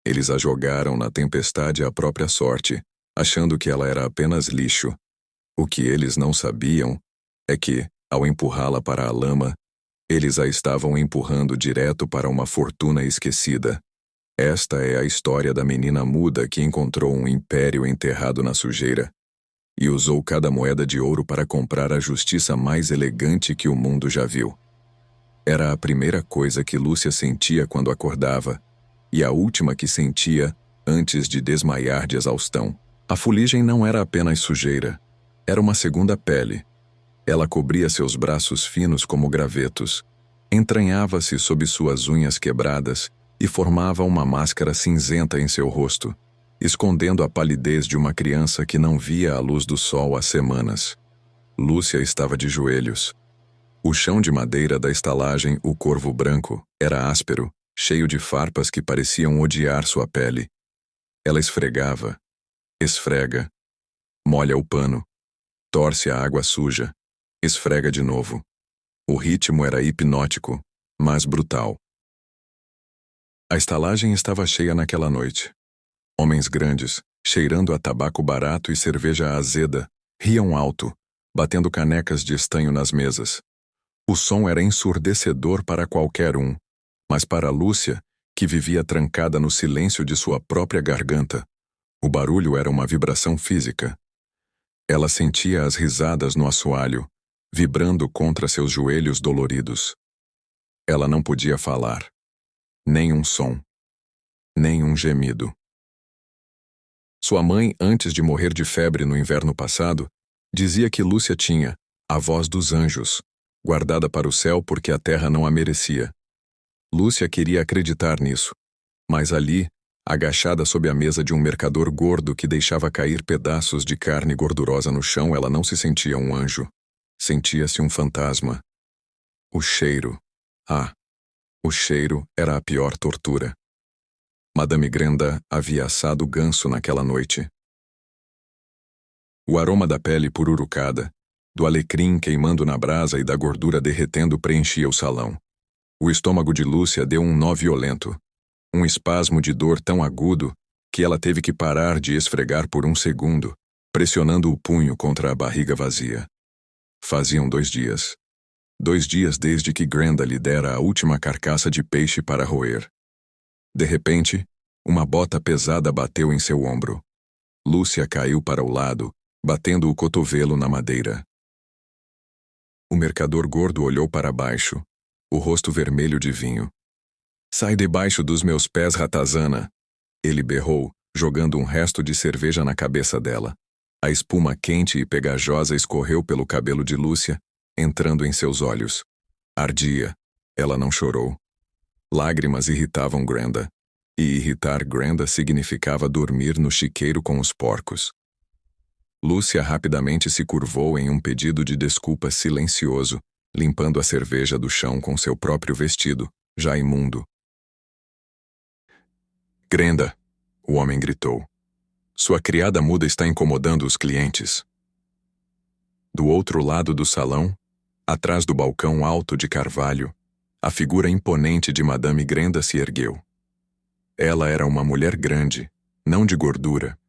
Eles a jogaram na tempestade à própria sorte, achando que ela era apenas lixo. O que eles não sabiam é que, ao empurrá-la para a lama, eles a estavam empurrando direto para uma fortuna esquecida. Esta é a história da menina muda que encontrou um império enterrado na sujeira e usou cada moeda de ouro para comprar a justiça mais elegante que o mundo já viu. Era a primeira coisa que Lúcia sentia quando acordava, e a última que sentia antes de desmaiar de exaustão. A fuligem não era apenas sujeira, era uma segunda pele. Ela cobria seus braços finos como gravetos, entranhava-se sob suas unhas quebradas e formava uma máscara cinzenta em seu rosto, escondendo a palidez de uma criança que não via a luz do sol há semanas. Lúcia estava de joelhos. O chão de madeira da estalagem O Corvo Branco era áspero, cheio de farpas que pareciam odiar sua pele. Ela esfregava, esfrega, molha o pano, torce a água suja, esfrega de novo. O ritmo era hipnótico, mas brutal. A estalagem estava cheia naquela noite. Homens grandes, cheirando a tabaco barato e cerveja azeda, riam alto, batendo canecas de estanho nas mesas. O som era ensurdecedor para qualquer um, mas para Lúcia, que vivia trancada no silêncio de sua própria garganta, o barulho era uma vibração física. Ela sentia as risadas no assoalho, vibrando contra seus joelhos doloridos. Ela não podia falar. Nem um som. Nem um gemido. Sua mãe, antes de morrer de febre no inverno passado, dizia que Lúcia tinha a voz dos anjos, guardada para o céu porque a terra não a merecia. Lúcia queria acreditar nisso, mas ali, agachada sob a mesa de um mercador gordo que deixava cair pedaços de carne gordurosa no chão, ela não se sentia um anjo. Sentia-se um fantasma. O cheiro. O cheiro era a pior tortura. Madame Grenda havia assado ganso naquela noite. O aroma da pele pururucada, do alecrim queimando na brasa e da gordura derretendo preenchia o salão. O estômago de Lúcia deu um nó violento. Um espasmo de dor tão agudo que ela teve que parar de esfregar por um segundo, pressionando o punho contra a barriga vazia. Faziam 2 dias. 2 dias desde que Grenda lhe dera a última carcaça de peixe para roer. De repente, uma bota pesada bateu em seu ombro. Lúcia caiu para o lado, batendo o cotovelo na madeira. O mercador gordo olhou para baixo, o rosto vermelho de vinho. "Sai debaixo dos meus pés, ratazana!" Ele berrou, jogando um resto de cerveja na cabeça dela. A espuma quente e pegajosa escorreu pelo cabelo de Lúcia, entrando em seus olhos. Ardia. Ela não chorou. Lágrimas irritavam Grenda. E irritar Grenda significava dormir no chiqueiro com os porcos. Lúcia rapidamente se curvou em um pedido de desculpa silencioso, limpando a cerveja do chão com seu próprio vestido, já imundo. "Grenda!" o homem gritou. "Sua criada muda está incomodando os clientes." Do outro lado do salão, atrás do balcão alto de carvalho, a figura imponente de Madame Grenda se ergueu. Ela era uma mulher grande, não de gordura,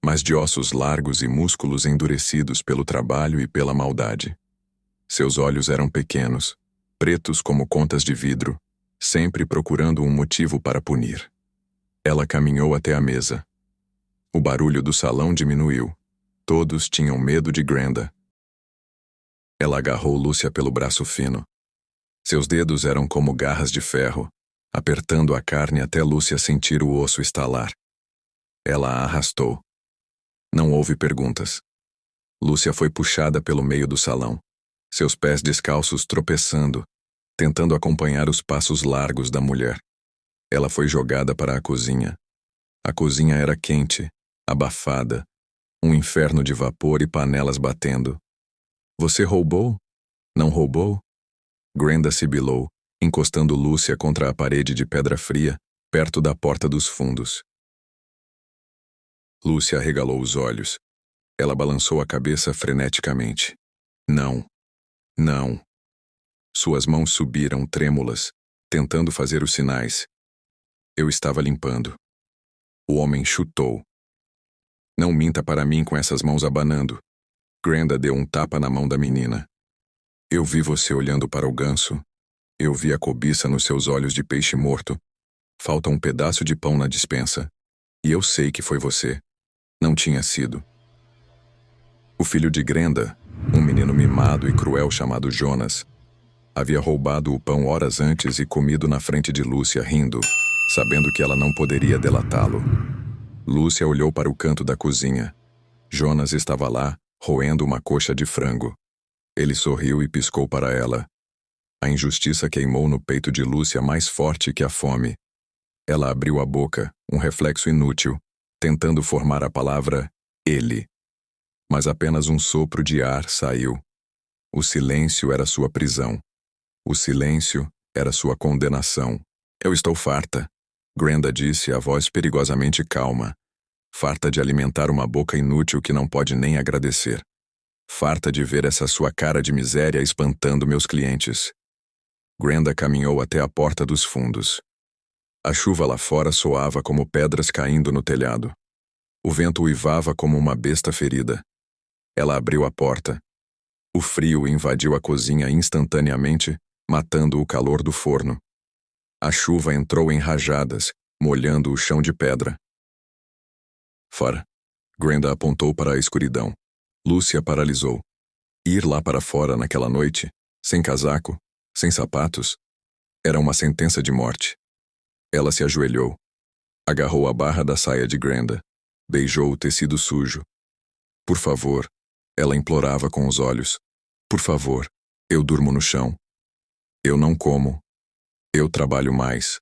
mas de ossos largos e músculos endurecidos pelo trabalho e pela maldade. Seus olhos eram pequenos, pretos como contas de vidro, sempre procurando um motivo para punir. Ela caminhou até a mesa. O barulho do salão diminuiu. Todos tinham medo de Grenda. Ela agarrou Lúcia pelo braço fino. Seus dedos eram como garras de ferro, apertando a carne até Lúcia sentir o osso estalar. Ela a arrastou. Não houve perguntas. Lúcia foi puxada pelo meio do salão, seus pés descalços tropeçando, tentando acompanhar os passos largos da mulher. Ela foi jogada para a cozinha. A cozinha era quente, abafada, um inferno de vapor e panelas batendo. "Você roubou? Não roubou?" Grenda sibilou, encostando Lúcia contra a parede de pedra fria, perto da porta dos fundos. Lúcia arregalou os olhos. Ela balançou a cabeça freneticamente. "Não. Não." Suas mãos subiram trêmulas, tentando fazer os sinais. "Eu estava limpando." O homem chutou. Não minta para mim com essas mãos abanando. Granda deu um tapa na mão da menina. Eu vi você olhando para o ganso. Eu vi a cobiça nos seus olhos de peixe morto. Falta um pedaço de pão na despensa. E eu sei que foi você. Não tinha sido. O filho de Grenda, um menino mimado e cruel chamado Jonas, havia roubado o pão horas antes e comido na frente de Lúcia rindo, sabendo que ela não poderia delatá-lo. Lúcia olhou para o canto da cozinha. Jonas estava lá, roendo uma coxa de frango. Ele sorriu e piscou para ela. A injustiça queimou no peito de Lúcia mais forte que a fome. Ela abriu a boca, um reflexo inútil, tentando formar a palavra ele. Mas apenas um sopro de ar saiu. O silêncio era sua prisão. O silêncio era sua condenação. Eu estou farta, Granda disse, a voz perigosamente calma. Farta de alimentar uma boca inútil que não pode nem agradecer. Farta de ver essa sua cara de miséria espantando meus clientes. Granda caminhou até a porta dos fundos. A chuva lá fora soava como pedras caindo no telhado. O vento uivava como uma besta ferida. Ela abriu a porta. O frio invadiu a cozinha instantaneamente, matando o calor do forno. A chuva entrou em rajadas, molhando o chão de pedra. Fora. Granda apontou para a escuridão. Lúcia paralisou. Ir lá para fora naquela noite, sem casaco, sem sapatos, era uma sentença de morte. Ela se ajoelhou. Agarrou a barra da saia de Granda. Beijou o tecido sujo. Por favor, ela implorava com os olhos. Por favor, eu durmo no chão. Eu não como. Eu trabalho mais.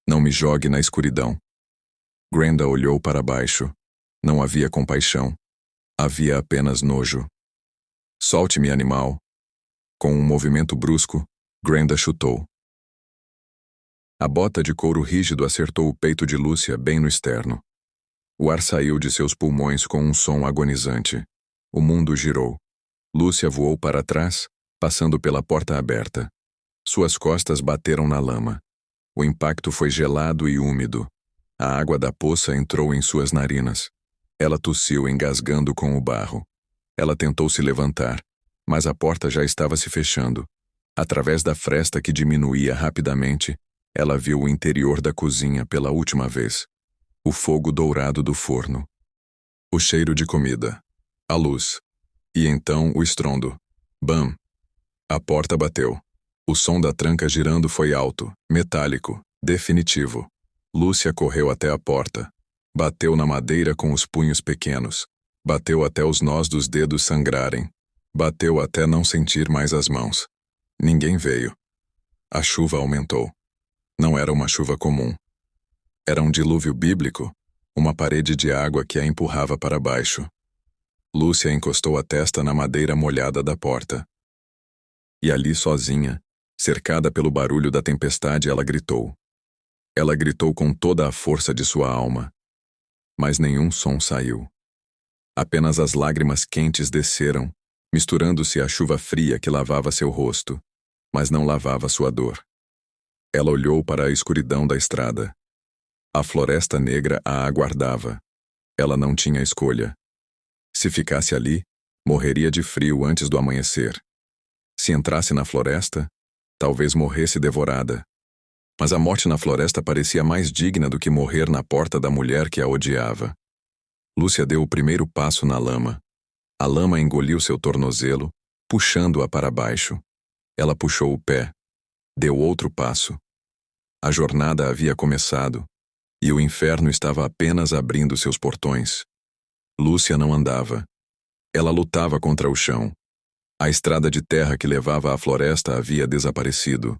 Não me jogue na escuridão. Granda olhou para baixo. Não havia compaixão. Havia apenas nojo. Solte-me, animal. Com um movimento brusco, Granda chutou. A bota de couro rígido acertou o peito de Lúcia bem no externo. O ar saiu de seus pulmões com um som agonizante. O mundo girou. Lúcia voou para trás, passando pela porta aberta. Suas costas bateram na lama. O impacto foi gelado e úmido. A água da poça entrou em suas narinas. Ela tossiu engasgando com o barro. Ela tentou se levantar, mas a porta já estava se fechando. Através da fresta que diminuía rapidamente, ela viu o interior da cozinha pela última vez. O fogo dourado do forno. O cheiro de comida. A luz. E então o estrondo. Bam! A porta bateu. O som da tranca girando foi alto, metálico, definitivo. Lúcia correu até a porta. Bateu na madeira com os punhos pequenos. Bateu até os nós dos dedos sangrarem. Bateu até não sentir mais as mãos. Ninguém veio. A chuva aumentou. Não era uma chuva comum. Era um dilúvio bíblico, uma parede de água que a empurrava para baixo. Lúcia encostou a testa na madeira molhada da porta. E ali sozinha, cercada pelo barulho da tempestade, ela gritou. Ela gritou com toda a força de sua alma. Mas nenhum som saiu. Apenas as lágrimas quentes desceram, misturando-se à chuva fria que lavava seu rosto, mas não lavava sua dor. Ela olhou para a escuridão da estrada. A floresta negra a aguardava. Ela não tinha escolha. Se ficasse ali, morreria de frio antes do amanhecer. Se entrasse na floresta, talvez morresse devorada. Mas a morte na floresta parecia mais digna do que morrer na porta da mulher que a odiava. Lúcia deu o primeiro passo na lama. A lama engoliu seu tornozelo, puxando-a para baixo. Ela puxou o pé. Deu outro passo. A jornada havia começado, e o inferno estava apenas abrindo seus portões. Lúcia não andava. Ela lutava contra o chão. A estrada de terra que levava à floresta havia desaparecido.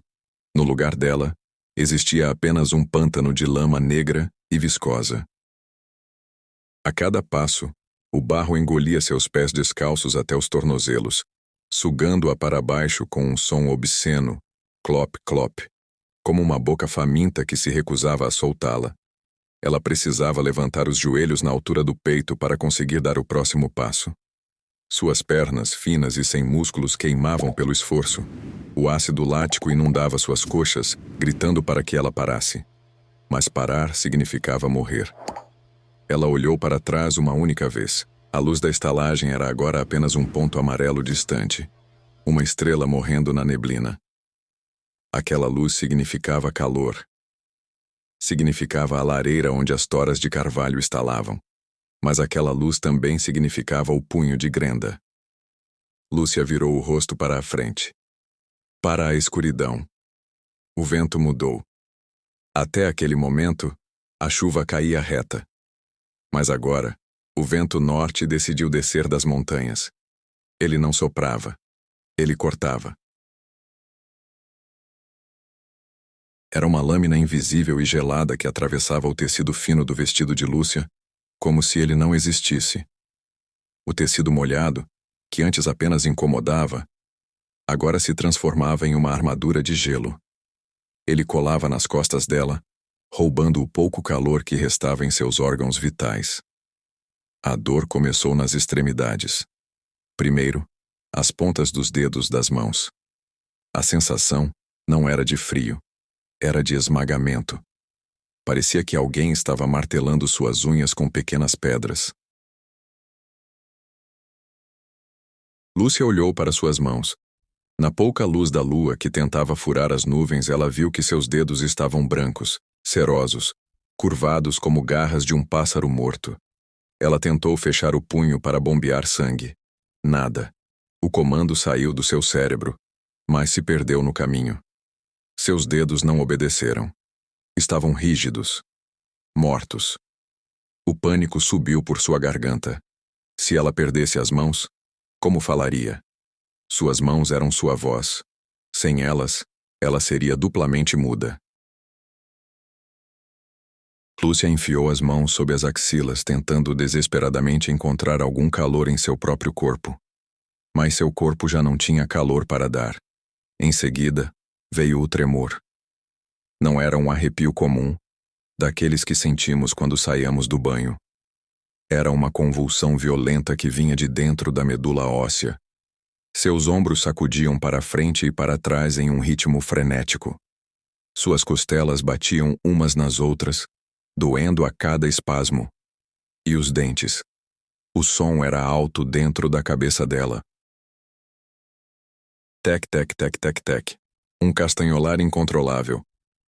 No lugar dela, existia apenas um pântano de lama negra e viscosa. A cada passo, o barro engolia seus pés descalços até os tornozelos, sugando-a para baixo com um som obsceno, clop, clop, como uma boca faminta que se recusava a soltá-la. Ela precisava levantar os joelhos na altura do peito para conseguir dar o próximo passo. Suas pernas, finas e sem músculos, queimavam pelo esforço. O ácido lático inundava suas coxas, gritando para que ela parasse. Mas parar significava morrer. Ela olhou para trás uma única vez. A luz da estalagem era agora apenas um ponto amarelo distante. Uma estrela morrendo na neblina. Aquela luz significava calor. Significava a lareira onde as toras de carvalho estalavam. Mas aquela luz também significava o punho de Grenda. Lúcia virou o rosto para a frente. Para a escuridão. O vento mudou. Até aquele momento, a chuva caía reta. Mas agora, o vento norte decidiu descer das montanhas. Ele não soprava. Ele cortava. Era uma lâmina invisível e gelada que atravessava o tecido fino do vestido de Lúcia, como se ele não existisse. O tecido molhado, que antes apenas incomodava, agora se transformava em uma armadura de gelo. Ele colava nas costas dela, roubando o pouco calor que restava em seus órgãos vitais. A dor começou nas extremidades. Primeiro, as pontas dos dedos das mãos. A sensação não era de frio, era de esmagamento. Parecia que alguém estava martelando suas unhas com pequenas pedras. Lúcia olhou para suas mãos. Na pouca luz da lua que tentava furar as nuvens, ela viu que seus dedos estavam brancos, serosos, curvados como garras de um pássaro morto. Ela tentou fechar o punho para bombear sangue. Nada. O comando saiu do seu cérebro, mas se perdeu no caminho. Seus dedos não obedeceram. Estavam rígidos. Mortos. O pânico subiu por sua garganta. Se ela perdesse as mãos, como falaria? Suas mãos eram sua voz. Sem elas, ela seria duplamente muda. Lúcia enfiou as mãos sob as axilas, tentando desesperadamente encontrar algum calor em seu próprio corpo. Mas seu corpo já não tinha calor para dar. Em seguida, veio o tremor. Não era um arrepio comum, daqueles que sentimos quando saíamos do banho. Era uma convulsão violenta que vinha de dentro da medula óssea. Seus ombros sacudiam para frente e para trás em um ritmo frenético. Suas costelas batiam umas nas outras, doendo a cada espasmo. E os dentes. O som era alto dentro da cabeça dela. Tec, tec, tec, tec, tec. Um castanholar incontrolável.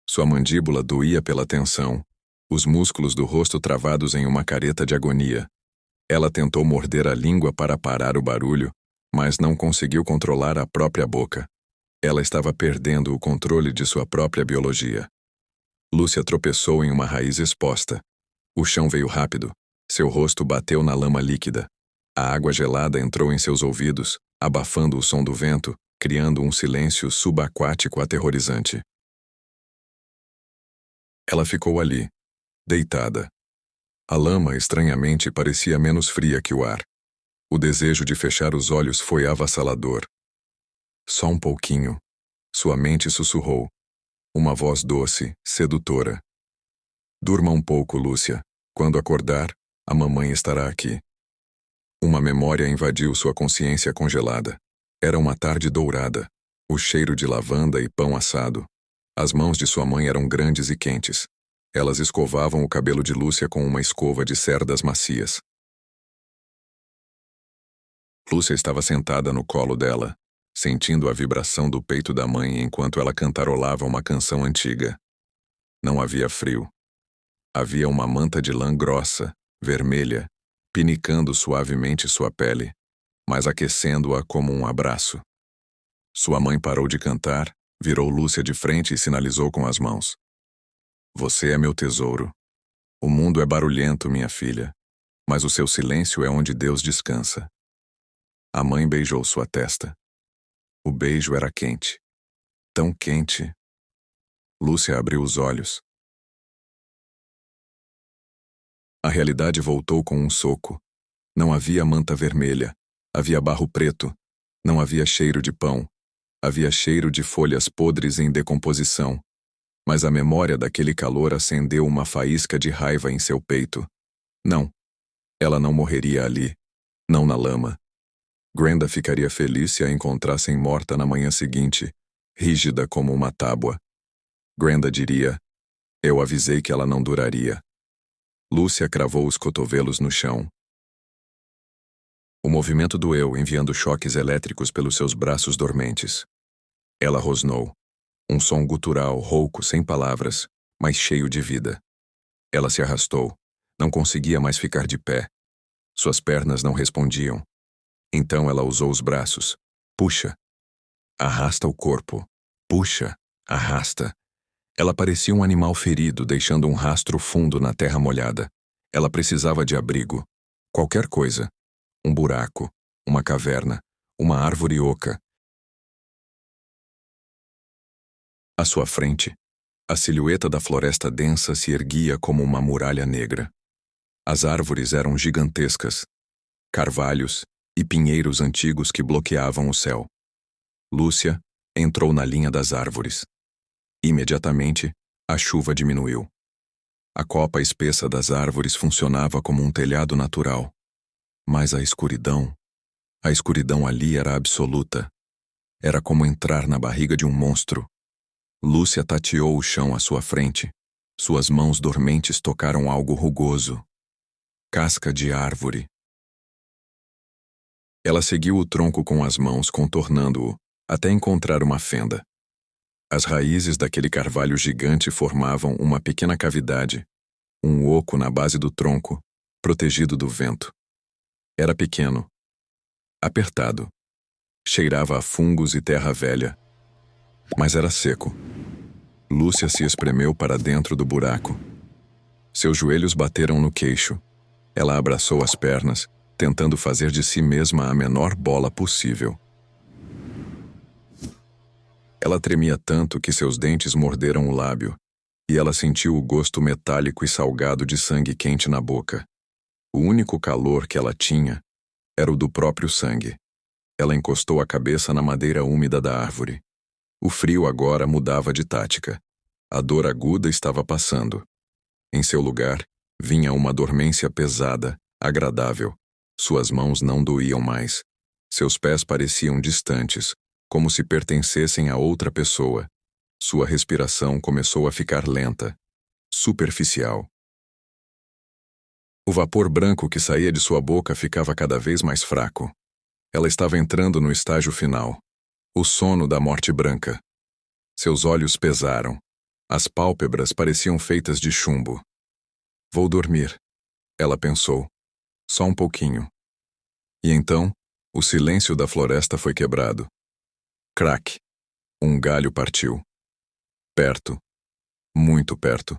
Sua mandíbula doía pela tensão, os músculos do rosto travados em uma careta de agonia. Ela tentou morder a língua para parar o barulho, mas não conseguiu controlar a própria boca. Ela estava perdendo o controle de sua própria biologia. Lúcia tropeçou em uma raiz exposta. O chão veio rápido. Seu rosto bateu na lama líquida. A água gelada entrou em seus ouvidos, abafando o som do vento, criando um silêncio subaquático aterrorizante. Ela ficou ali, deitada. A lama, estranhamente, parecia menos fria que o ar. O desejo de fechar os olhos foi avassalador. Só um pouquinho. Sua mente sussurrou. Uma voz doce, sedutora. Durma um pouco, Lúcia. Quando acordar, a mamãe estará aqui. Uma memória invadiu sua consciência congelada. Era uma tarde dourada. O cheiro de lavanda e pão assado. As mãos de sua mãe eram grandes e quentes. Elas escovavam o cabelo de Lúcia com uma escova de cerdas macias. Lúcia estava sentada no colo dela, sentindo a vibração do peito da mãe enquanto ela cantarolava uma canção antiga. Não havia frio. Havia uma manta de lã grossa, vermelha, pinicando suavemente sua pele, mas aquecendo-a como um abraço. Sua mãe parou de cantar, virou Lúcia de frente e sinalizou com as mãos. Você é meu tesouro. O mundo é barulhento, minha filha, mas o seu silêncio é onde Deus descansa. A mãe beijou sua testa. O beijo era quente. Tão quente. Lúcia abriu os olhos. A realidade voltou com um soco. Não havia manta vermelha. Havia barro preto. Não havia cheiro de pão. Havia cheiro de folhas podres em decomposição. Mas a memória daquele calor acendeu uma faísca de raiva em seu peito. Não. Ela não morreria ali. Não na lama. Grenda ficaria feliz se a encontrassem morta na manhã seguinte, rígida como uma tábua. Grenda diria, eu avisei que ela não duraria. Lúcia cravou os cotovelos no chão. O movimento doeu, enviando choques elétricos pelos seus braços dormentes. Ela rosnou. Um som gutural, rouco, sem palavras, mas cheio de vida. Ela se arrastou. Não conseguia mais ficar de pé. Suas pernas não respondiam. Então ela usou os braços. Puxa. Arrasta o corpo. Puxa. Arrasta. Ela parecia um animal ferido, deixando um rastro fundo na terra molhada. Ela precisava de abrigo. Qualquer coisa. Um buraco. Uma caverna. Uma árvore oca. À sua frente, a silhueta da floresta densa se erguia como uma muralha negra. As árvores eram gigantescas. Carvalhos e pinheiros antigos que bloqueavam o céu. Lúcia entrou na linha das árvores. Imediatamente, a chuva diminuiu. A copa espessa das árvores funcionava como um telhado natural. Mas a escuridão ali era absoluta. Era como entrar na barriga de um monstro. Lúcia tateou o chão à sua frente. Suas mãos dormentes tocaram algo rugoso. Casca de árvore. Ela seguiu o tronco com as mãos, contornando-o, até encontrar uma fenda. As raízes daquele carvalho gigante formavam uma pequena cavidade, um oco na base do tronco, protegido do vento. Era pequeno, apertado. Cheirava a fungos e terra velha, mas era seco. Lúcia se espremeu para dentro do buraco. Seus joelhos bateram no queixo. Ela abraçou as pernas, tentando fazer de si mesma a menor bola possível. Ela tremia tanto que seus dentes morderam o lábio, e ela sentiu o gosto metálico e salgado de sangue quente na boca. O único calor que ela tinha era o do próprio sangue. Ela encostou a cabeça na madeira úmida da árvore. O frio agora mudava de tática. A dor aguda estava passando. Em seu lugar, vinha uma dormência pesada, agradável. Suas mãos não doíam mais. Seus pés pareciam distantes, como se pertencessem a outra pessoa. Sua respiração começou a ficar lenta, superficial. O vapor branco que saía de sua boca ficava cada vez mais fraco. Ela estava entrando no estágio final. O sono da morte branca. Seus olhos pesaram. As pálpebras pareciam feitas de chumbo. Vou dormir, ela pensou. Só um pouquinho. E então, o silêncio da floresta foi quebrado. Crack! Um galho partiu. Perto. Muito perto.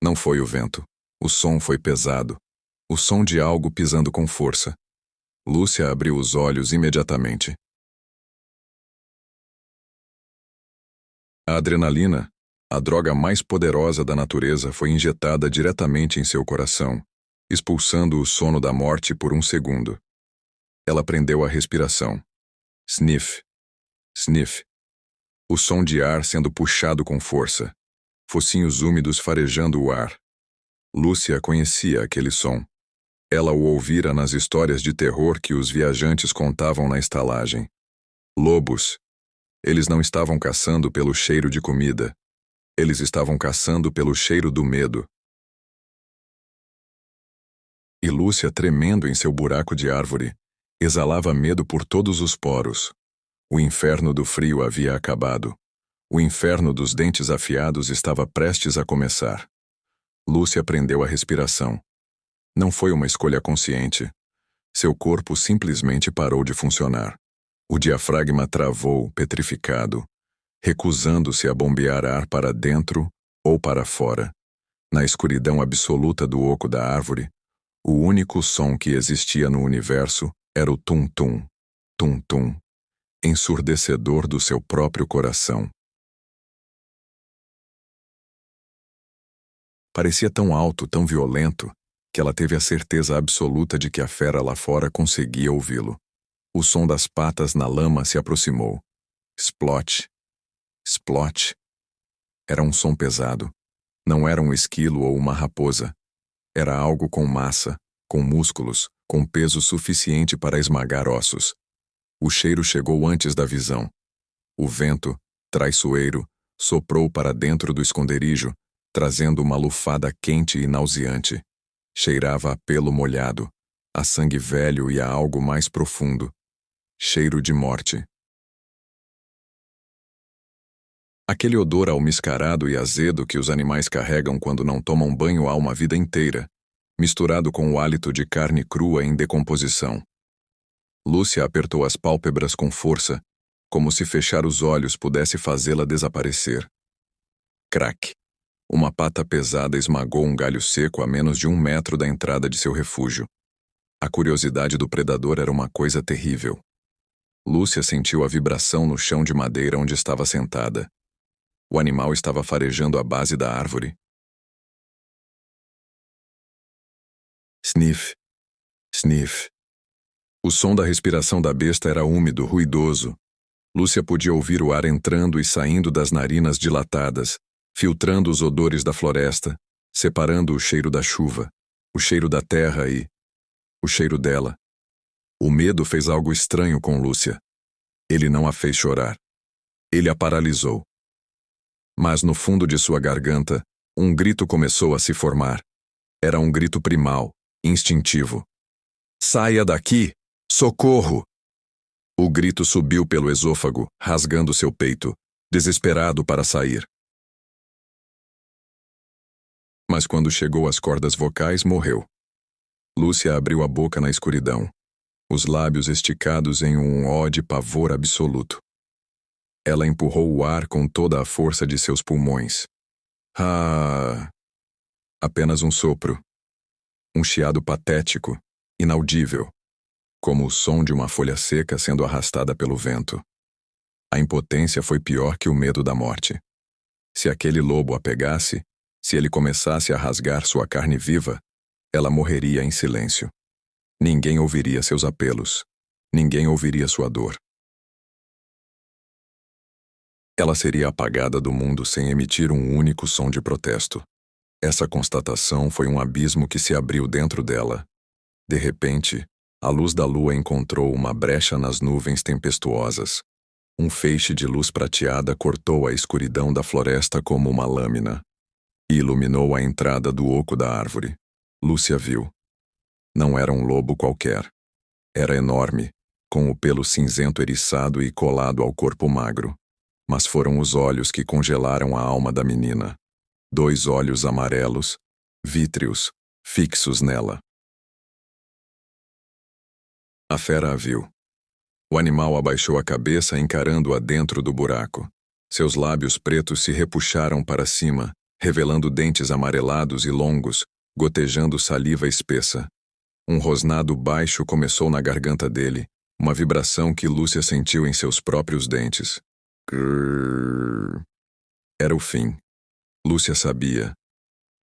Não foi o vento. O som foi pesado. O som de algo pisando com força. Lúcia abriu os olhos imediatamente. A adrenalina, a droga mais poderosa da natureza, foi injetada diretamente em seu coração, expulsando o sono da morte por um segundo. Ela prendeu a respiração. Sniff. Sniff. O som de ar sendo puxado com força. Focinhos úmidos farejando o ar. Lúcia conhecia aquele som. Ela o ouvira nas histórias de terror que os viajantes contavam na estalagem. Lobos. Eles não estavam caçando pelo cheiro de comida. Eles estavam caçando pelo cheiro do medo. E Lúcia, tremendo em seu buraco de árvore, exalava medo por todos os poros. O inferno do frio havia acabado. O inferno dos dentes afiados estava prestes a começar. Lúcia prendeu a respiração. Não foi uma escolha consciente. Seu corpo simplesmente parou de funcionar. O diafragma travou, petrificado, recusando-se a bombear ar para dentro ou para fora. Na escuridão absoluta do oco da árvore, o único som que existia no universo era o tum-tum, tum-tum, ensurdecedor do seu próprio coração. Parecia tão alto, tão violento, que ela teve a certeza absoluta de que a fera lá fora conseguia ouvi-lo. O som das patas na lama se aproximou. Splote. Splote. Era um som pesado. Não era um esquilo ou uma raposa. Era algo com massa, com músculos, com peso suficiente para esmagar ossos. O cheiro chegou antes da visão. O vento, traiçoeiro, soprou para dentro do esconderijo, trazendo uma lufada quente e nauseante. Cheirava a pelo molhado, a sangue velho e a algo mais profundo. Cheiro de morte. Aquele odor almiscarado e azedo que os animais carregam quando não tomam banho há uma vida inteira, misturado com o hálito de carne crua em decomposição. Lúcia apertou as pálpebras com força, como se fechar os olhos pudesse fazê-la desaparecer. Crac! Uma pata pesada esmagou um galho seco a menos de 1 metro da entrada de seu refúgio. A curiosidade do predador era uma coisa terrível. Lúcia sentiu a vibração no chão de madeira onde estava sentada. O animal estava farejando a base da árvore. Sniff. Sniff. O som da respiração da besta era úmido, ruidoso. Lúcia podia ouvir o ar entrando e saindo das narinas dilatadas, filtrando os odores da floresta, separando o cheiro da chuva, o cheiro da terra e o cheiro dela. O medo fez algo estranho com Lúcia. Ele não a fez chorar. Ele a paralisou. Mas no fundo de sua garganta, um grito começou a se formar. Era um grito primal, instintivo. Saia daqui! Socorro! O grito subiu pelo esôfago, rasgando seu peito, desesperado para sair. Mas quando chegou às cordas vocais, morreu. Lúcia abriu a boca na escuridão, os lábios esticados em um ó de pavor absoluto. Ela empurrou o ar com toda a força de seus pulmões. Ah! Apenas um sopro. Um chiado patético, inaudível, como o som de uma folha seca sendo arrastada pelo vento. A impotência foi pior que o medo da morte. Se aquele lobo a pegasse, se ele começasse a rasgar sua carne viva, ela morreria em silêncio. Ninguém ouviria seus apelos. Ninguém ouviria sua dor. Ela seria apagada do mundo sem emitir um único som de protesto. Essa constatação foi um abismo que se abriu dentro dela. De repente, a luz da lua encontrou uma brecha nas nuvens tempestuosas. Um feixe de luz prateada cortou a escuridão da floresta como uma lâmina e iluminou a entrada do oco da árvore. Lúcia viu. Não era um lobo qualquer. Era enorme, com o pelo cinzento eriçado e colado ao corpo magro. Mas foram os olhos que congelaram a alma da menina. 2 olhos amarelos, vítreos, fixos nela. A fera a viu. O animal abaixou a cabeça encarando-a dentro do buraco. Seus lábios pretos se repuxaram para cima, revelando dentes amarelados e longos, gotejando saliva espessa. Um rosnado baixo começou na garganta dele, uma vibração que Lúcia sentiu em seus próprios dentes. Grrr. Era o fim. Lúcia sabia.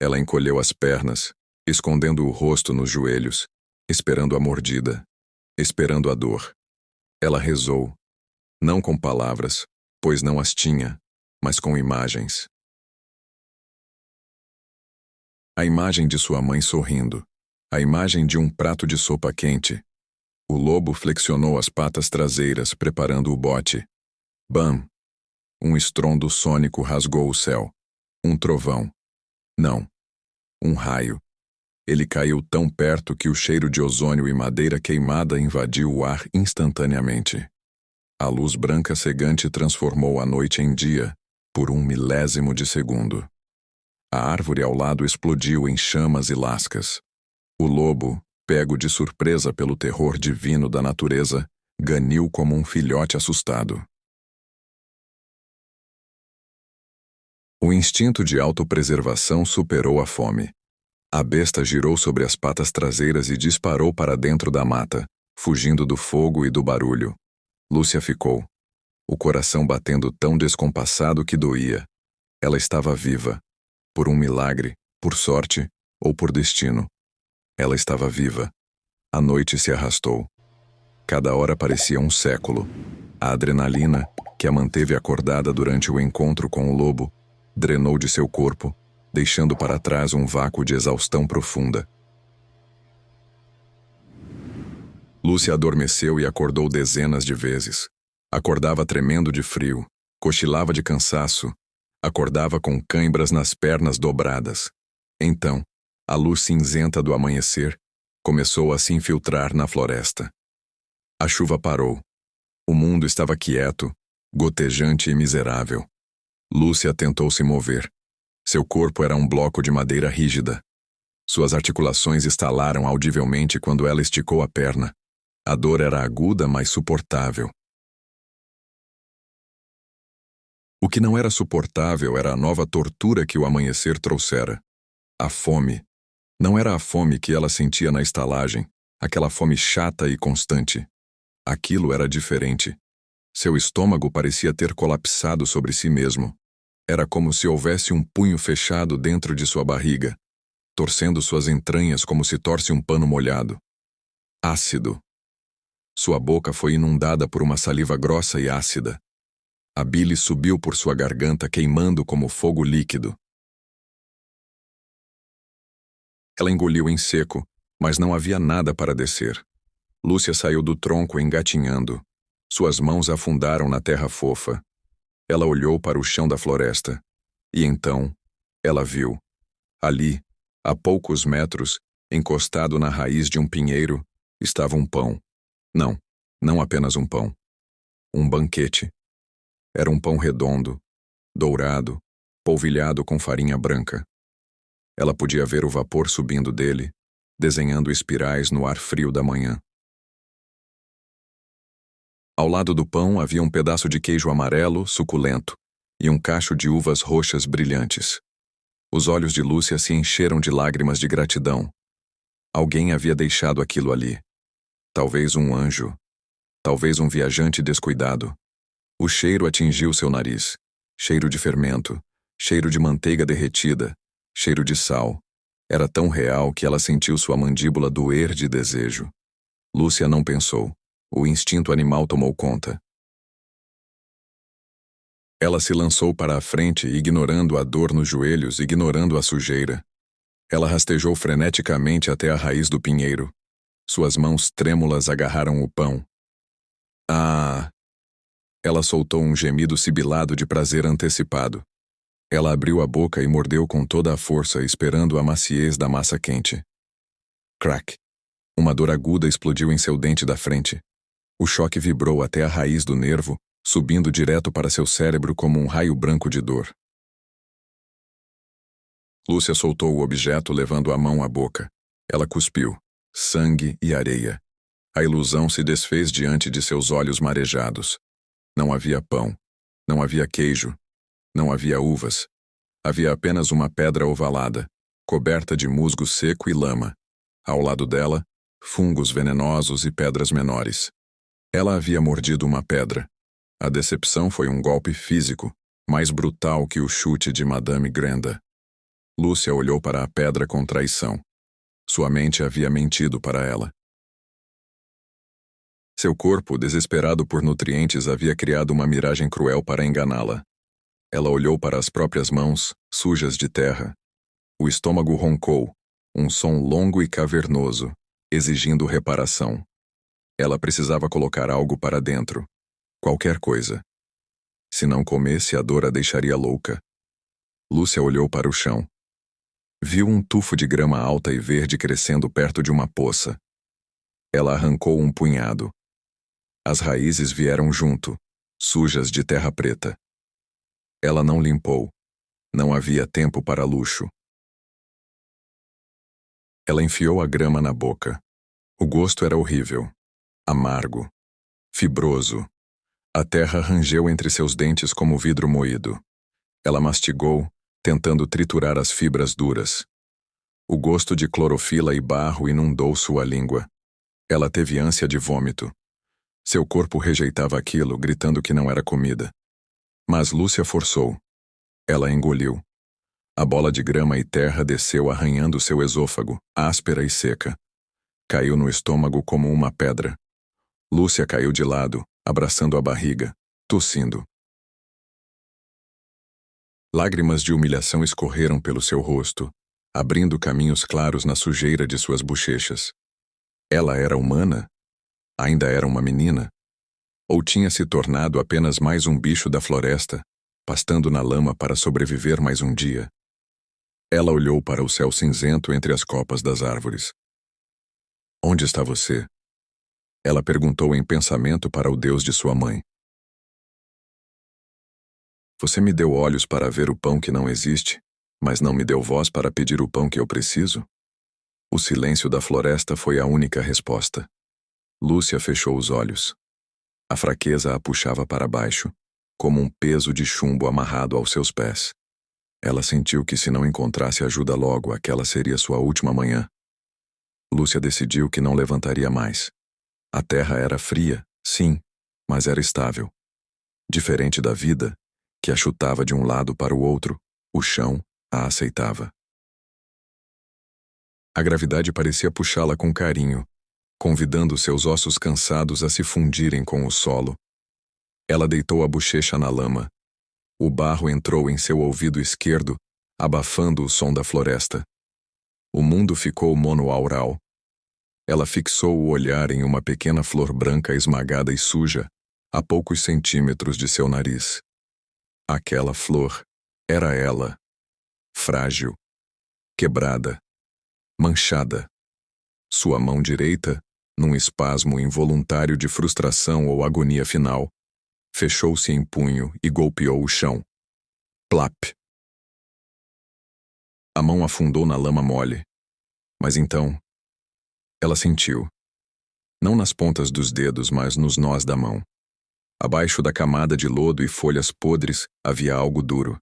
Ela encolheu as pernas, escondendo o rosto nos joelhos, esperando a mordida, esperando a dor. Ela rezou, não com palavras, pois não as tinha, mas com imagens. A imagem de sua mãe sorrindo, a imagem de um prato de sopa quente. O lobo flexionou as patas traseiras, preparando o bote. Bam! Um estrondo sônico rasgou o céu. Um trovão. Não. Um raio. Ele caiu tão perto que o cheiro de ozônio e madeira queimada invadiu o ar instantaneamente. A luz branca cegante transformou a noite em dia, por 1 milésimo de segundo. A árvore ao lado explodiu em chamas e lascas. O lobo, pego de surpresa pelo terror divino da natureza, ganiu como um filhote assustado. O instinto de autopreservação superou a fome. A besta girou sobre as patas traseiras e disparou para dentro da mata, fugindo do fogo e do barulho. Lúcia ficou, o coração batendo tão descompassado que doía. Ela estava viva, por um milagre, por sorte ou por destino. Ela estava viva. A noite se arrastou. Cada hora parecia um século. A adrenalina, que a manteve acordada durante o encontro com o lobo, drenou de seu corpo, deixando para trás um vácuo de exaustão profunda. Lúcia adormeceu e acordou dezenas de vezes. Acordava tremendo de frio, cochilava de cansaço, acordava com cãibras nas pernas dobradas. Então, A luz cinzenta do amanhecer começou a se infiltrar na floresta. A chuva parou. O mundo estava quieto, gotejante e miserável. Lúcia tentou se mover. Seu corpo era um bloco de madeira rígida. Suas articulações estalaram audivelmente quando ela esticou a perna. A dor era aguda, mas suportável. O que não era suportável era a nova tortura que o amanhecer trouxera. A fome. Não era a fome que ela sentia na estalagem, aquela fome chata e constante. Aquilo era diferente. Seu estômago parecia ter colapsado sobre si mesmo. Era como se houvesse um punho fechado dentro de sua barriga, torcendo suas entranhas como se torce um pano molhado. Ácido. Sua boca foi inundada por uma saliva grossa e ácida. A bile subiu por sua garganta queimando como fogo líquido. Ela engoliu em seco, mas não havia nada para descer. Lúcia saiu do tronco engatinhando. Suas mãos afundaram na terra fofa. Ela olhou para o chão da floresta. E então, ela viu. Ali, a poucos metros, encostado na raiz de um pinheiro, estava um pão. Não, não apenas um pão. Um banquete. Era um pão redondo, dourado, polvilhado com farinha branca. Ela podia ver o vapor subindo dele, desenhando espirais no ar frio da manhã. Ao lado do pão havia um pedaço de queijo amarelo, suculento, e um cacho de uvas roxas brilhantes. Os olhos de Lúcia se encheram de lágrimas de gratidão. Alguém havia deixado aquilo ali. Talvez um anjo. Talvez um viajante descuidado. O cheiro atingiu seu nariz. Cheiro de fermento. Cheiro de manteiga derretida. Cheiro de sal. Era tão real que ela sentiu sua mandíbula doer de desejo. Lúcia não pensou. O instinto animal tomou conta. Ela se lançou para a frente, ignorando a dor nos joelhos, ignorando a sujeira. Ela rastejou freneticamente até a raiz do pinheiro. Suas mãos trêmulas agarraram o pão. Ah! Ela soltou um gemido sibilado de prazer antecipado. Ela abriu a boca e mordeu com toda a força, esperando a maciez da massa quente. Crack! Uma dor aguda explodiu em seu dente da frente. O choque vibrou até a raiz do nervo, subindo direto para seu cérebro como um raio branco de dor. Lúcia soltou o objeto, levando a mão à boca. Ela cuspiu. Sangue e areia. A ilusão se desfez diante de seus olhos marejados. Não havia pão. Não havia queijo. Não havia uvas. Havia apenas uma pedra ovalada, coberta de musgo seco e lama. Ao lado dela, fungos venenosos e pedras menores. Ela havia mordido uma pedra. A decepção foi um golpe físico, mais brutal que o chute de Madame Grenda. Lúcia olhou para a pedra com traição. Sua mente havia mentido para ela. Seu corpo, desesperado por nutrientes, havia criado uma miragem cruel para enganá-la. Ela olhou para as próprias mãos, sujas de terra. O estômago roncou, um som longo e cavernoso, exigindo reparação. Ela precisava colocar algo para dentro. Qualquer coisa. Se não comesse, a dor a deixaria louca. Lúcia olhou para o chão. Viu um tufo de grama alta e verde crescendo perto de uma poça. Ela arrancou um punhado. As raízes vieram junto, sujas de terra preta. Ela não limpou. Não havia tempo para luxo. Ela enfiou a grama na boca. O gosto era horrível. Amargo. Fibroso. A terra rangeu entre seus dentes como vidro moído. Ela mastigou, tentando triturar as fibras duras. O gosto de clorofila e barro inundou sua língua. Ela teve ânsia de vômito. Seu corpo rejeitava aquilo, gritando que não era comida. Mas Lúcia forçou. Ela engoliu. A bola de grama e terra desceu arranhando seu esôfago, áspera e seca. Caiu no estômago como uma pedra. Lúcia caiu de lado, abraçando a barriga, tossindo. Lágrimas de humilhação escorreram pelo seu rosto, abrindo caminhos claros na sujeira de suas bochechas. Ela era humana? Ainda era uma menina? Ou tinha se tornado apenas mais um bicho da floresta, pastando na lama para sobreviver mais um dia? Ela olhou para o céu cinzento entre as copas das árvores. Onde está você? Ela perguntou em pensamento para o Deus de sua mãe. Você me deu olhos para ver o pão que não existe, mas não me deu voz para pedir o pão que eu preciso? O silêncio da floresta foi a única resposta. Lúcia fechou os olhos. A fraqueza a puxava para baixo, como um peso de chumbo amarrado aos seus pés. Ela sentiu que se não encontrasse ajuda logo, aquela seria sua última manhã. Lúcia decidiu que não levantaria mais. A terra era fria, sim, mas era estável. Diferente da vida, que a chutava de um lado para o outro, o chão a aceitava. A gravidade parecia puxá-la com carinho, convidando seus ossos cansados a se fundirem com o solo. Ela deitou a bochecha na lama. O barro entrou em seu ouvido esquerdo, abafando o som da floresta. O mundo ficou monoaural. Ela fixou o olhar em uma pequena flor branca esmagada e suja, a poucos centímetros de seu nariz. Aquela flor era ela, frágil, quebrada, manchada. Sua mão direita, num espasmo involuntário de frustração ou agonia final, fechou-se em punho e golpeou o chão. Plap! A mão afundou na lama mole. Mas então, ela sentiu. Não nas pontas dos dedos, mas nos nós da mão. Abaixo da camada de lodo e folhas podres havia algo duro.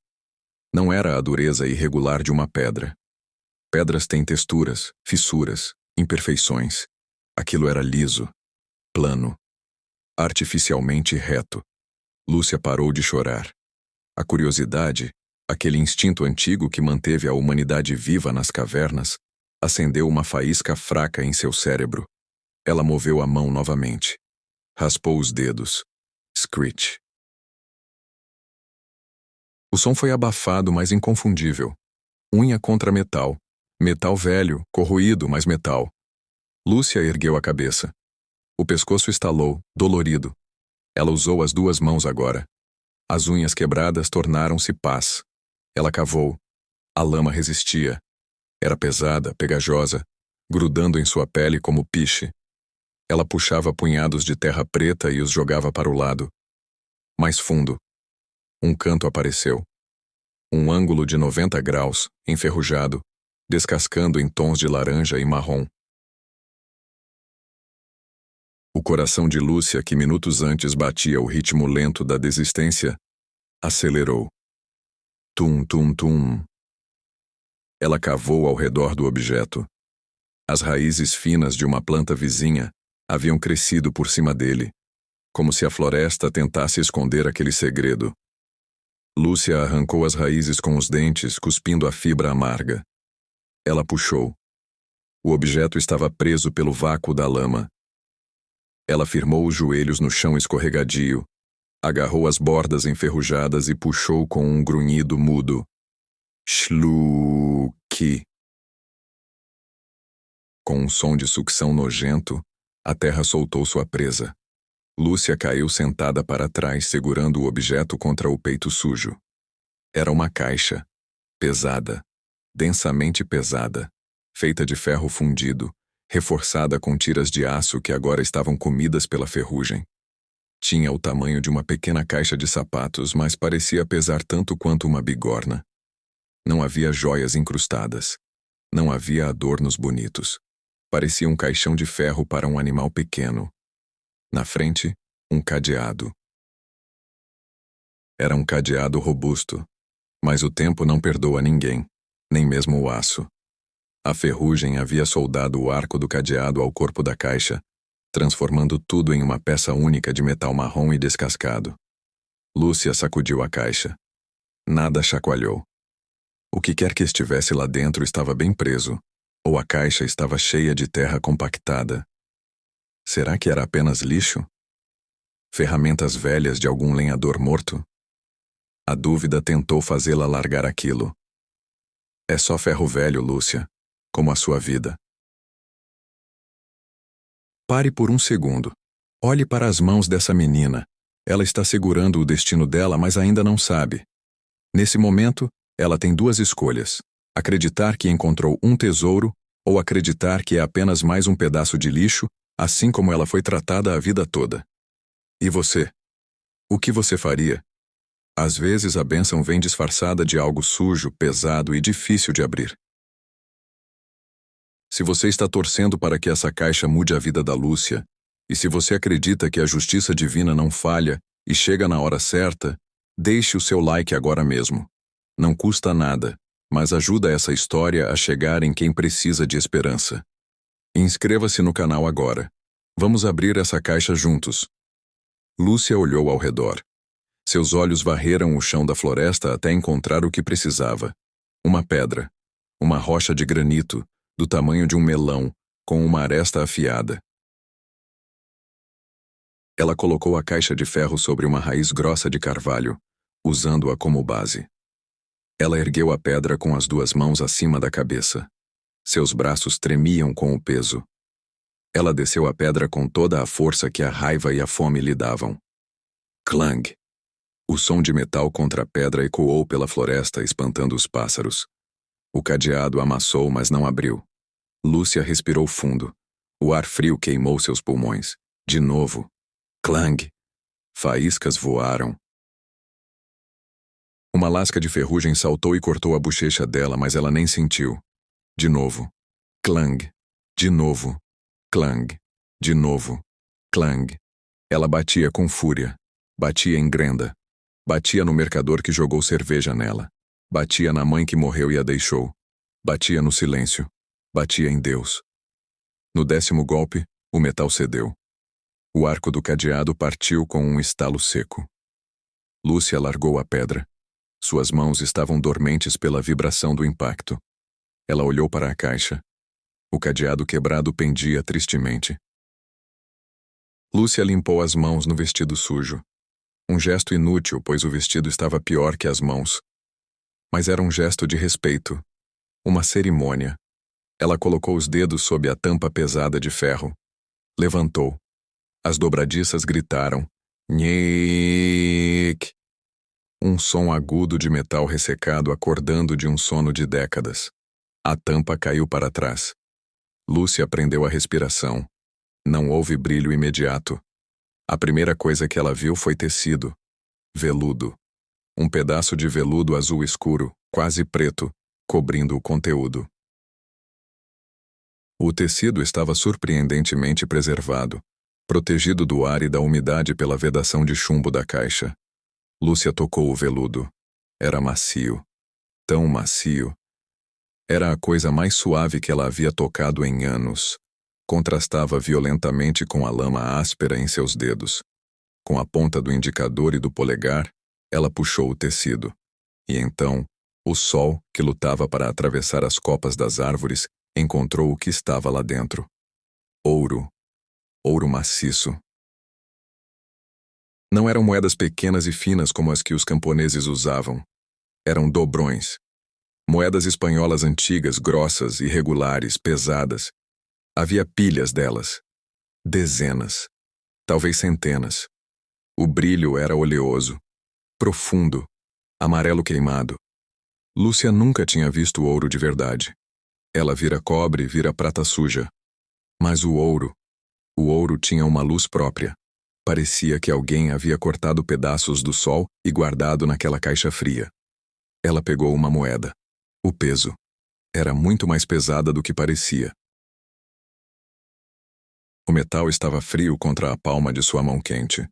Não era a dureza irregular de uma pedra. Pedras têm texturas, fissuras, imperfeições. Aquilo era liso, plano, artificialmente reto. Lúcia parou de chorar. A curiosidade, aquele instinto antigo que manteve a humanidade viva nas cavernas, acendeu uma faísca fraca em seu cérebro. Ela moveu a mão novamente. Raspou os dedos. Screech. O som foi abafado, mas inconfundível. Unha contra metal. Metal velho, corroído, mas metal. Lúcia ergueu a cabeça. O pescoço estalou, dolorido. Ela usou as duas mãos agora. As unhas quebradas tornaram-se pás. Ela cavou. A lama resistia. Era pesada, pegajosa, grudando em sua pele como piche. Ela puxava punhados de terra preta e os jogava para o lado. Mais fundo. Um canto apareceu. Um ângulo de 90 graus, enferrujado, descascando em tons de laranja e marrom. O coração de Lúcia, que minutos antes batia o ritmo lento da desistência, acelerou. Tum, tum, tum. Ela cavou ao redor do objeto. As raízes finas de uma planta vizinha haviam crescido por cima dele, como se a floresta tentasse esconder aquele segredo. Lúcia arrancou as raízes com os dentes, cuspindo a fibra amarga. Ela puxou. O objeto estava preso pelo vácuo da lama. Ela firmou os joelhos no chão escorregadio, agarrou as bordas enferrujadas e puxou com um grunhido mudo. Shluki. Com um som de sucção nojento, a terra soltou sua presa. Lúcia caiu sentada para trás, segurando o objeto contra o peito sujo. Era uma caixa, pesada, densamente pesada, feita de ferro fundido, reforçada com tiras de aço que agora estavam comidas pela ferrugem. Tinha o tamanho de uma pequena caixa de sapatos, mas parecia pesar tanto quanto uma bigorna. Não havia joias incrustadas. Não havia adornos bonitos. Parecia um caixão de ferro para um animal pequeno. Na frente, um cadeado. Era um cadeado robusto, mas o tempo não perdoa ninguém, nem mesmo o aço. A ferrugem havia soldado o arco do cadeado ao corpo da caixa, transformando tudo em uma peça única de metal marrom e descascado. Lúcia sacudiu a caixa. Nada chacoalhou. O que quer que estivesse lá dentro estava bem preso, ou a caixa estava cheia de terra compactada. Será que era apenas lixo? Ferramentas velhas de algum lenhador morto? A dúvida tentou fazê-la largar aquilo. É só ferro velho, Lúcia, como a sua vida. Pare por um segundo. Olhe para as mãos dessa menina. Ela está segurando o destino dela, mas ainda não sabe. Nesse momento, ela tem duas escolhas. Acreditar que encontrou um tesouro ou acreditar que é apenas mais um pedaço de lixo, assim como ela foi tratada a vida toda. E você? O que você faria? Às vezes a bênção vem disfarçada de algo sujo, pesado e difícil de abrir. Se você está torcendo para que essa caixa mude a vida da Lúcia, e se você acredita que a justiça divina não falha e chega na hora certa, deixe o seu like agora mesmo. Não custa nada, mas ajuda essa história a chegar em quem precisa de esperança. Inscreva-se no canal agora. Vamos abrir essa caixa juntos. Lúcia olhou ao redor. Seus olhos varreram o chão da floresta até encontrar o que precisava. Uma pedra. Uma rocha de granito, do tamanho de um melão, com uma aresta afiada. Ela colocou a caixa de ferro sobre uma raiz grossa de carvalho, usando-a como base. Ela ergueu a pedra com as duas mãos acima da cabeça. Seus braços tremiam com o peso. Ela desceu a pedra com toda a força que a raiva e a fome lhe davam. Clang! O som de metal contra a pedra ecoou pela floresta, espantando os pássaros. O cadeado amassou, mas não abriu. Lúcia respirou fundo. O ar frio queimou seus pulmões. De novo. Clang! Faíscas voaram. Uma lasca de ferrugem saltou e cortou a bochecha dela, mas ela nem sentiu. De novo. Clang! De novo. Clang! De novo. Clang! Ela batia com fúria. Batia em Grenda. Batia no mercador que jogou cerveja nela. Batia na mãe que morreu e a deixou. Batia no silêncio. Batia em Deus. No 10º golpe, o metal cedeu. O arco do cadeado partiu com um estalo seco. Lúcia largou a pedra. Suas mãos estavam dormentes pela vibração do impacto. Ela olhou para a caixa. O cadeado quebrado pendia tristemente. Lúcia limpou as mãos no vestido sujo. Um gesto inútil, pois o vestido estava pior que as mãos. Mas era um gesto de respeito. Uma cerimônia. Ela colocou os dedos sob a tampa pesada de ferro. Levantou. As dobradiças gritaram. Nhêêêêc! Um som agudo de metal ressecado acordando de um sono de décadas. A tampa caiu para trás. Lúcia prendeu a respiração. Não houve brilho imediato. A primeira coisa que ela viu foi tecido. Veludo. Um pedaço de veludo azul escuro, quase preto, cobrindo o conteúdo. O tecido estava surpreendentemente preservado, protegido do ar e da umidade pela vedação de chumbo da caixa. Lúcia tocou o veludo. Era macio. Tão macio. Era a coisa mais suave que ela havia tocado em anos. Contrastava violentamente com a lama áspera em seus dedos. Com a ponta do indicador e do polegar, ela puxou o tecido. E então, o sol, que lutava para atravessar as copas das árvores, encontrou o que estava lá dentro. Ouro. Ouro maciço. Não eram moedas pequenas e finas como as que os camponeses usavam. Eram dobrões. Moedas espanholas antigas, grossas, irregulares, pesadas. Havia pilhas delas. Dezenas. Talvez centenas. O brilho era oleoso. Profundo. Amarelo queimado. Lúcia nunca tinha visto ouro de verdade. Ela vira cobre, vira prata suja. Mas o ouro tinha uma luz própria. Parecia que alguém havia cortado pedaços do sol e guardado naquela caixa fria. Ela pegou uma moeda. O peso. Era muito mais pesada do que parecia. O metal estava frio contra a palma de sua mão quente.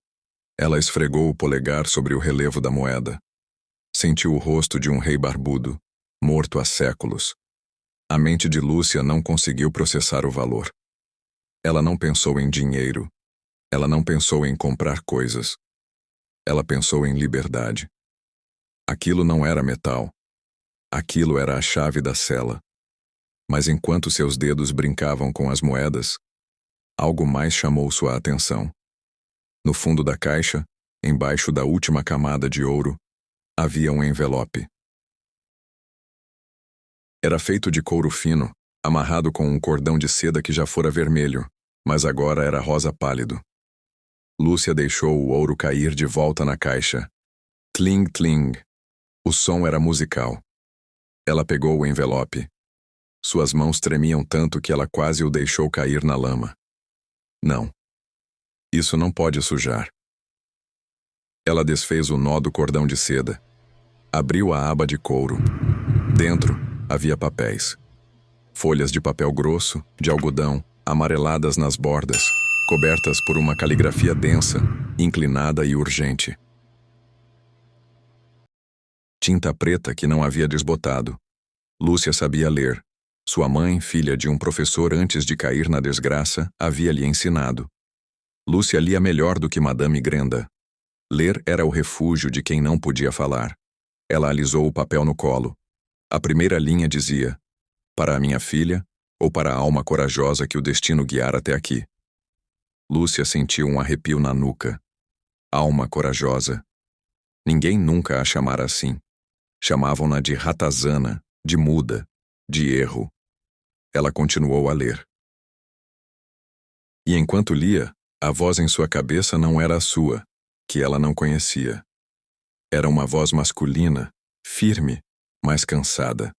Ela esfregou o polegar sobre o relevo da moeda. Sentiu o rosto de um rei barbudo, morto há séculos. A mente de Lúcia não conseguiu processar o valor. Ela não pensou em dinheiro. Ela não pensou em comprar coisas. Ela pensou em liberdade. Aquilo não era metal. Aquilo era a chave da cela. Mas enquanto seus dedos brincavam com as moedas, algo mais chamou sua atenção. No fundo da caixa, embaixo da última camada de ouro, havia um envelope. Era feito de couro fino, amarrado com um cordão de seda que já fora vermelho, mas agora era rosa pálido. Lúcia deixou o ouro cair de volta na caixa. Tling, tling. O som era musical. Ela pegou o envelope. Suas mãos tremiam tanto que ela quase o deixou cair na lama. Não. Isso não pode sujar. Ela desfez o nó do cordão de seda. Abriu a aba de couro. Dentro havia papéis. Folhas de papel grosso, de algodão, amareladas nas bordas, cobertas por uma caligrafia densa, inclinada e urgente. Tinta preta que não havia desbotado. Lúcia sabia ler. Sua mãe, filha de um professor antes de cair na desgraça, havia lhe ensinado. Lúcia lia melhor do que Madame Grenda. Ler era o refúgio de quem não podia falar. Ela alisou o papel no colo. A primeira linha dizia: para a minha filha, ou para a alma corajosa que o destino guiara até aqui. Lúcia sentiu um arrepio na nuca. Alma corajosa. Ninguém nunca a chamara assim. Chamavam-na de ratazana, de muda, de erro. Ela continuou a ler. E enquanto lia, a voz em sua cabeça não era a sua, que ela não conhecia. Era uma voz masculina, firme, mas cansada.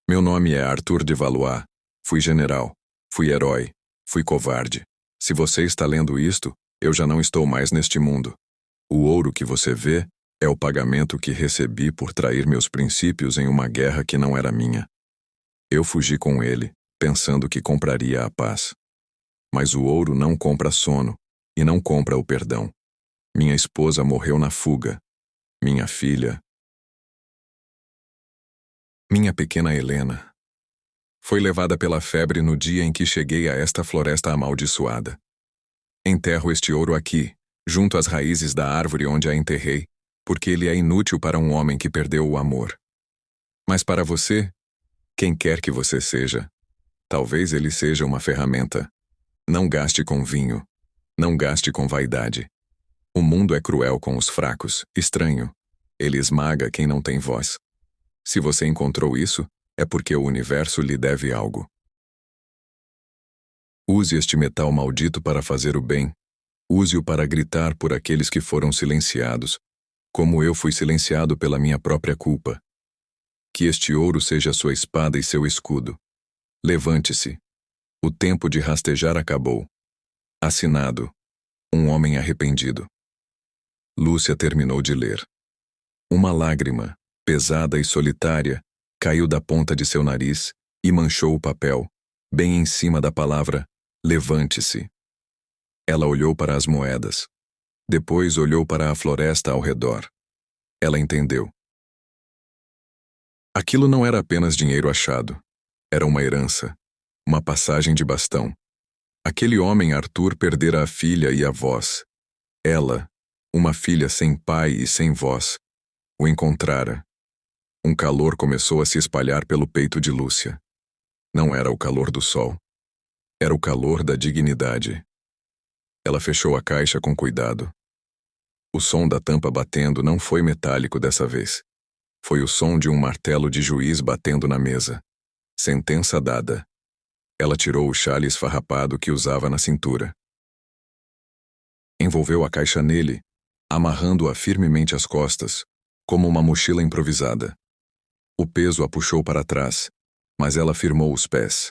Meu nome é Arthur de Valois. Fui general, fui herói, fui covarde. Se você está lendo isto, eu já não estou mais neste mundo. O ouro que você vê é o pagamento que recebi por trair meus princípios em uma guerra que não era minha. Eu fugi com ele, pensando que compraria a paz. Mas o ouro não compra sono, e não compra o perdão. Minha esposa morreu na fuga. Minha filha... Minha pequena Helena foi levada pela febre no dia em que cheguei a esta floresta amaldiçoada. Enterro este ouro aqui, junto às raízes da árvore onde a enterrei, porque ele é inútil para um homem que perdeu o amor. Mas para você, quem quer que você seja, talvez ele seja uma ferramenta. Não gaste com vinho. Não gaste com vaidade. O mundo é cruel com os fracos, estranho. Ele esmaga quem não tem voz. Se você encontrou isso, é porque o universo lhe deve algo. Use este metal maldito para fazer o bem. Use-o para gritar por aqueles que foram silenciados, como eu fui silenciado pela minha própria culpa. Que este ouro seja sua espada e seu escudo. Levante-se. O tempo de rastejar acabou. Assinado. Um homem arrependido. Lúcia terminou de ler. Uma lágrima, pesada e solitária, caiu da ponta de seu nariz e manchou o papel, bem em cima da palavra levante-se. Ela olhou para as moedas. Depois olhou para a floresta ao redor. Ela entendeu. Aquilo não era apenas dinheiro achado. Era uma herança, uma passagem de bastão. Aquele homem Arthur perdera a filha e a voz. Ela, uma filha sem pai e sem voz, o encontrara. Um calor começou a se espalhar pelo peito de Lúcia. Não era o calor do sol. Era o calor da dignidade. Ela fechou a caixa com cuidado. O som da tampa batendo não foi metálico dessa vez. Foi o som de um martelo de juiz batendo na mesa. Sentença dada. Ela tirou o xale esfarrapado que usava na cintura. Envolveu a caixa nele, amarrando-a firmemente às costas, como uma mochila improvisada. O peso a puxou para trás, mas ela firmou os pés.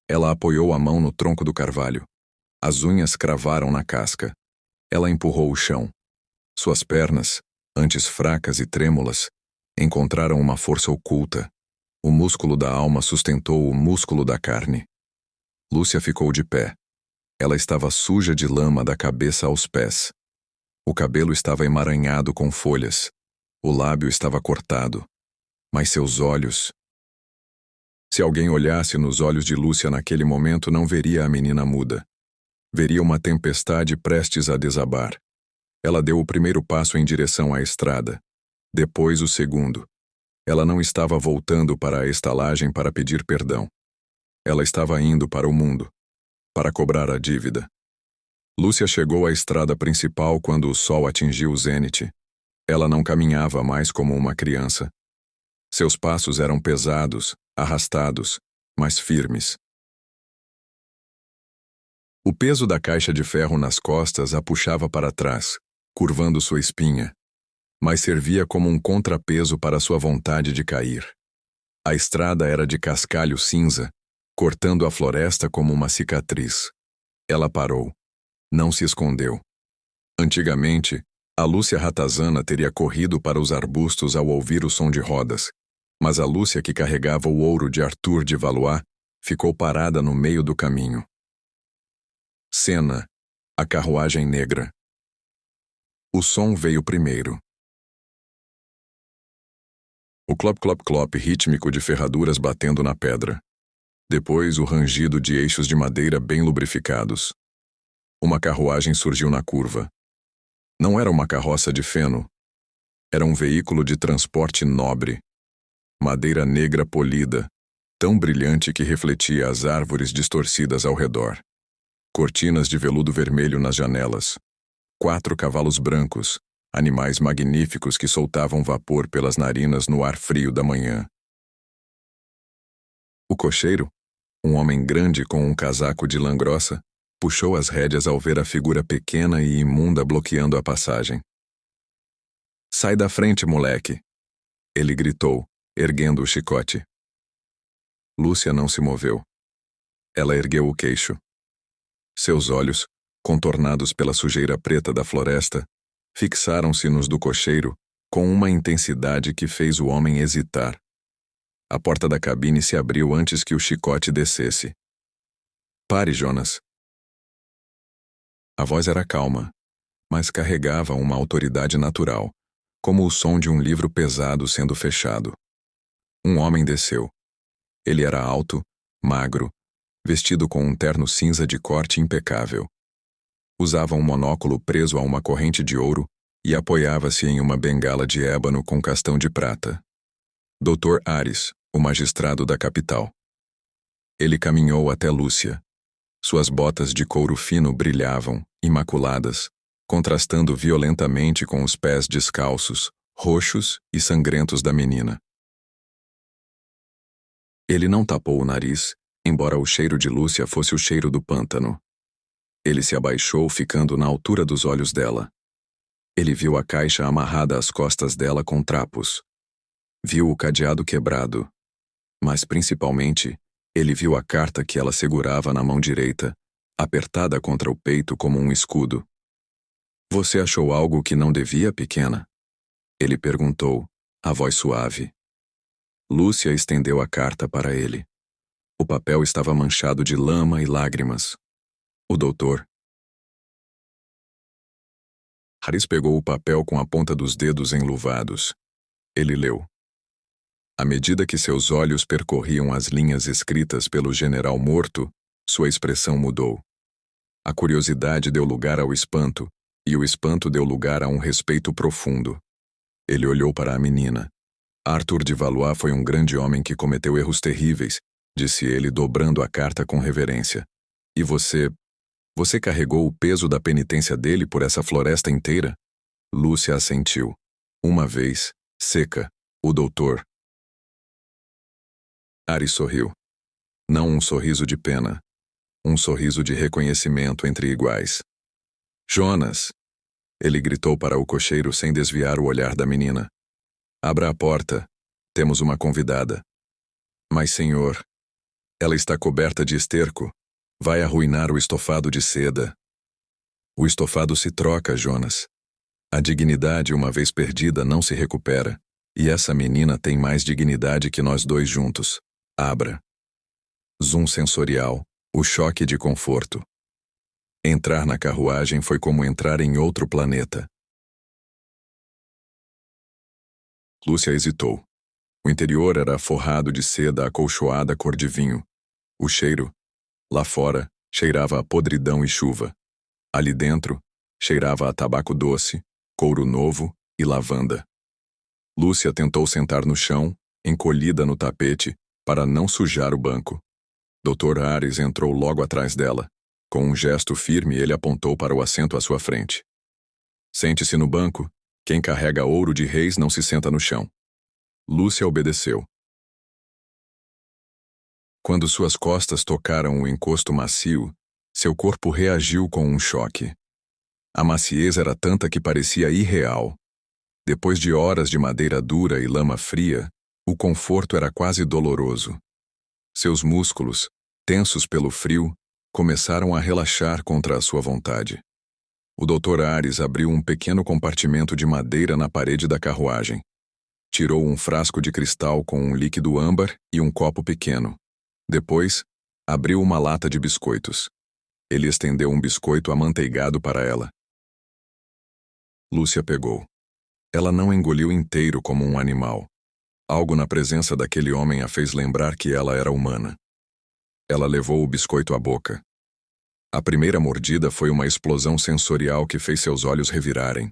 Ela apoiou a mão no tronco do carvalho. As unhas cravaram na casca. Ela empurrou o chão. Suas pernas, antes fracas e trêmulas, encontraram uma força oculta. O músculo da alma sustentou o músculo da carne. Lúcia ficou de pé. Ela estava suja de lama da cabeça aos pés. O cabelo estava emaranhado com folhas. O lábio estava cortado. Mas seus olhos... Se alguém olhasse nos olhos de Lúcia naquele momento, não veria a menina muda. Veria uma tempestade prestes a desabar. Ela deu o primeiro passo em direção à estrada. Depois o segundo. Ela não estava voltando para a estalagem para pedir perdão. Ela estava indo para o mundo, para cobrar a dívida. Lúcia chegou à estrada principal quando o sol atingiu o zênite. Ela não caminhava mais como uma criança. Seus passos eram pesados, arrastados, mas firmes. O peso da caixa de ferro nas costas a puxava para trás, curvando sua espinha, mas servia como um contrapeso para sua vontade de cair. A estrada era de cascalho cinza, cortando a floresta como uma cicatriz. Ela parou. Não se escondeu. Antigamente, a Lúcia ratazana teria corrido para os arbustos ao ouvir o som de rodas, mas a Lúcia que carregava o ouro de Arthur de Valois ficou parada no meio do caminho. Cena: a carruagem negra. O som veio primeiro. O clop-clop-clop rítmico de ferraduras batendo na pedra. Depois o rangido de eixos de madeira bem lubrificados. Uma carruagem surgiu na curva. Não era uma carroça de feno. Era um veículo de transporte nobre. Madeira negra polida, tão brilhante que refletia as árvores distorcidas ao redor. Cortinas de veludo vermelho nas janelas. 4 cavalos brancos, animais magníficos que soltavam vapor pelas narinas no ar frio da manhã. O cocheiro, um homem grande com um casaco de lã grossa, puxou as rédeas ao ver a figura pequena e imunda bloqueando a passagem. "Sai da frente, moleque!" Ele gritou, erguendo o chicote. Lúcia não se moveu. Ela ergueu o queixo. Seus olhos, contornados pela sujeira preta da floresta, fixaram-se nos do cocheiro com uma intensidade que fez o homem hesitar. A porta da cabine se abriu antes que o chicote descesse. "Pare, Jonas." A voz era calma, mas carregava uma autoridade natural, como o som de um livro pesado sendo fechado. Um homem desceu. Ele era alto, magro, vestido com um terno cinza de corte impecável. Usava um monóculo preso a uma corrente de ouro e apoiava-se em uma bengala de ébano com castão de prata. Dr. Ares, o magistrado da capital. Ele caminhou até Lúcia. Suas botas de couro fino brilhavam, imaculadas, contrastando violentamente com os pés descalços, roxos e sangrentos da menina. Ele não tapou o nariz, embora o cheiro de Lúcia fosse o cheiro do pântano. Ele se abaixou, ficando na altura dos olhos dela. Ele viu a caixa amarrada às costas dela com trapos. Viu o cadeado quebrado. Mas, principalmente, ele viu a carta que ela segurava na mão direita, apertada contra o peito como um escudo. "Você achou algo que não devia, pequena?" Ele perguntou, a voz suave. Lúcia estendeu a carta para ele. O papel estava manchado de lama e lágrimas. O doutor. Ares pegou o papel com a ponta dos dedos enluvados. Ele leu. À medida que seus olhos percorriam as linhas escritas pelo general morto, sua expressão mudou. A curiosidade deu lugar ao espanto, e o espanto deu lugar a um respeito profundo. Ele olhou para a menina. "Arthur de Valois foi um grande homem que cometeu erros terríveis", disse ele, dobrando a carta com reverência. "E você carregou o peso da penitência dele por essa floresta inteira?" Lúcia assentiu. Uma vez, seca, o doutor. Ares sorriu. Não um sorriso de pena. Um sorriso de reconhecimento entre iguais. "Jonas!" Ele gritou para o cocheiro sem desviar o olhar da menina. "Abra a porta. Temos uma convidada." "Mas, senhor, ela está coberta de esterco. Vai arruinar o estofado de seda." "O estofado se troca, Jonas. A dignidade, uma vez perdida, não se recupera. E essa menina tem mais dignidade que nós dois juntos. Abra." Zoom sensorial, o choque de conforto. Entrar na carruagem foi como entrar em outro planeta. Lúcia hesitou. O interior era forrado de seda acolchoada cor de vinho. O cheiro, lá fora, cheirava a podridão e chuva. Ali dentro, cheirava a tabaco doce, couro novo e lavanda. Lúcia tentou sentar no chão, encolhida no tapete, para não sujar o banco. Dr. Ares entrou logo atrás dela. Com um gesto firme, ele apontou para o assento à sua frente. "Sente-se no banco. Quem carrega ouro de reis não se senta no chão." Lúcia obedeceu. Quando suas costas tocaram o encosto macio, seu corpo reagiu com um choque. A maciez era tanta que parecia irreal. Depois de horas de madeira dura e lama fria, O conforto era quase doloroso. Seus músculos, tensos pelo frio, começaram a relaxar contra a sua vontade. O Dr. Ares abriu um pequeno compartimento de madeira na parede da carruagem. Tirou um frasco de cristal com um líquido âmbar e um copo pequeno. Depois, abriu uma lata de biscoitos. Ele estendeu um biscoito amanteigado para ela. Lúcia pegou. Ela não engoliu inteiro como um animal. Algo na presença daquele homem a fez lembrar que ela era humana. Ela levou o biscoito à boca. A primeira mordida foi uma explosão sensorial que fez seus olhos revirarem.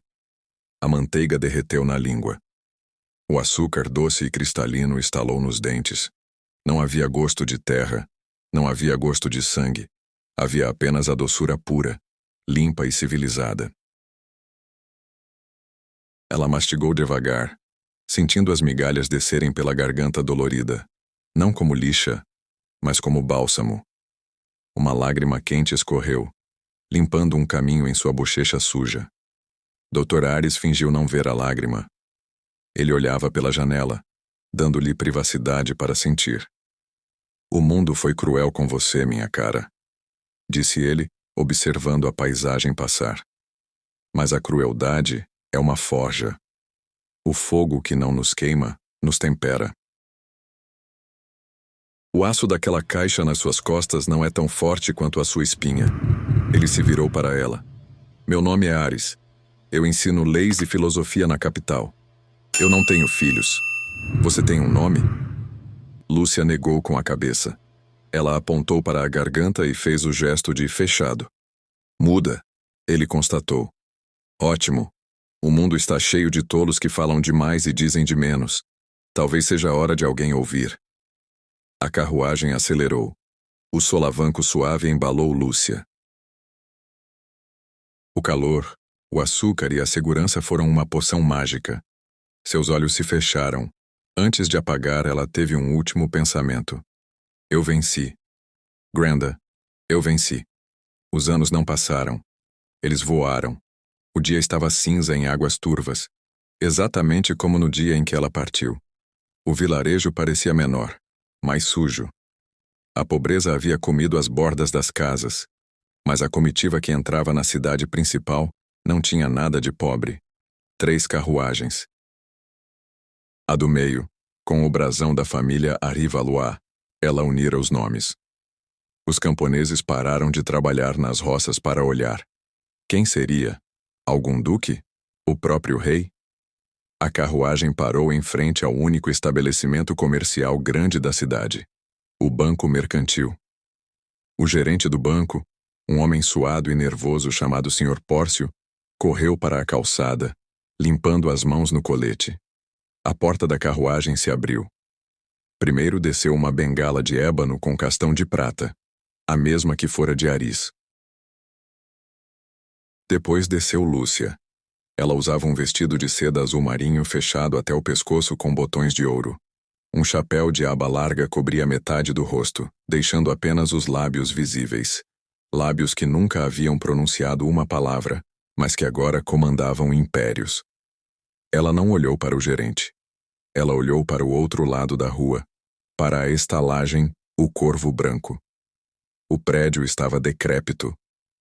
A manteiga derreteu na língua. O açúcar doce e cristalino estalou nos dentes. Não havia gosto de terra, não havia gosto de sangue. Havia apenas a doçura pura, limpa e civilizada. Ela mastigou devagar, sentindo as migalhas descerem pela garganta dolorida, não como lixa, mas como bálsamo. Uma lágrima quente escorreu, limpando um caminho em sua bochecha suja. Dr. Ares fingiu não ver a lágrima. Ele olhava pela janela, dando-lhe privacidade para sentir. O mundo foi cruel com você, minha cara, disse ele, observando a paisagem passar. Mas a crueldade é uma forja. O fogo que não nos queima, nos tempera. O aço daquela caixa nas suas costas não é tão forte quanto a sua espinha. Ele se virou para ela. Meu nome é Ares. Eu ensino leis e filosofia na capital. Eu não tenho filhos. Você tem um nome? Lúcia negou com a cabeça. Ela apontou para a garganta e fez o gesto de fechado. Muda, ele constatou. Ótimo. O mundo está cheio de tolos que falam demais e dizem de menos. Talvez seja a hora de alguém ouvir. A carruagem acelerou. O solavanco suave embalou Lúcia. O calor, o açúcar e a segurança foram uma poção mágica. Seus olhos se fecharam. Antes de apagar, ela teve um último pensamento. Eu venci. Granda, eu venci. Os anos não passaram. Eles voaram. O dia estava cinza em águas turvas, exatamente como no dia em que ela partiu. O vilarejo parecia menor, mais sujo. A pobreza havia comido as bordas das casas, mas a comitiva que entrava na cidade principal não tinha nada de pobre. 3 carruagens. A do meio, com o brasão da família Arrivalois, ela unira os nomes. Os camponeses pararam de trabalhar nas roças para olhar. Quem seria? Algum duque? O próprio rei? A carruagem parou em frente ao único estabelecimento comercial grande da cidade, o Banco Mercantil. O gerente do banco, um homem suado e nervoso chamado Sr. Pórcio, correu para a calçada, limpando as mãos no colete. A porta da carruagem se abriu. Primeiro desceu uma bengala de ébano com castão de prata, a mesma que fora de Aris. Depois desceu Lúcia. Ela usava um vestido de seda azul marinho fechado até o pescoço com botões de ouro. Um chapéu de aba larga cobria metade do rosto, deixando apenas os lábios visíveis. Lábios que nunca haviam pronunciado uma palavra, mas que agora comandavam impérios. Ela não olhou para o gerente. Ela olhou para o outro lado da rua, para a estalagem, o Corvo Branco. O prédio estava decrépito.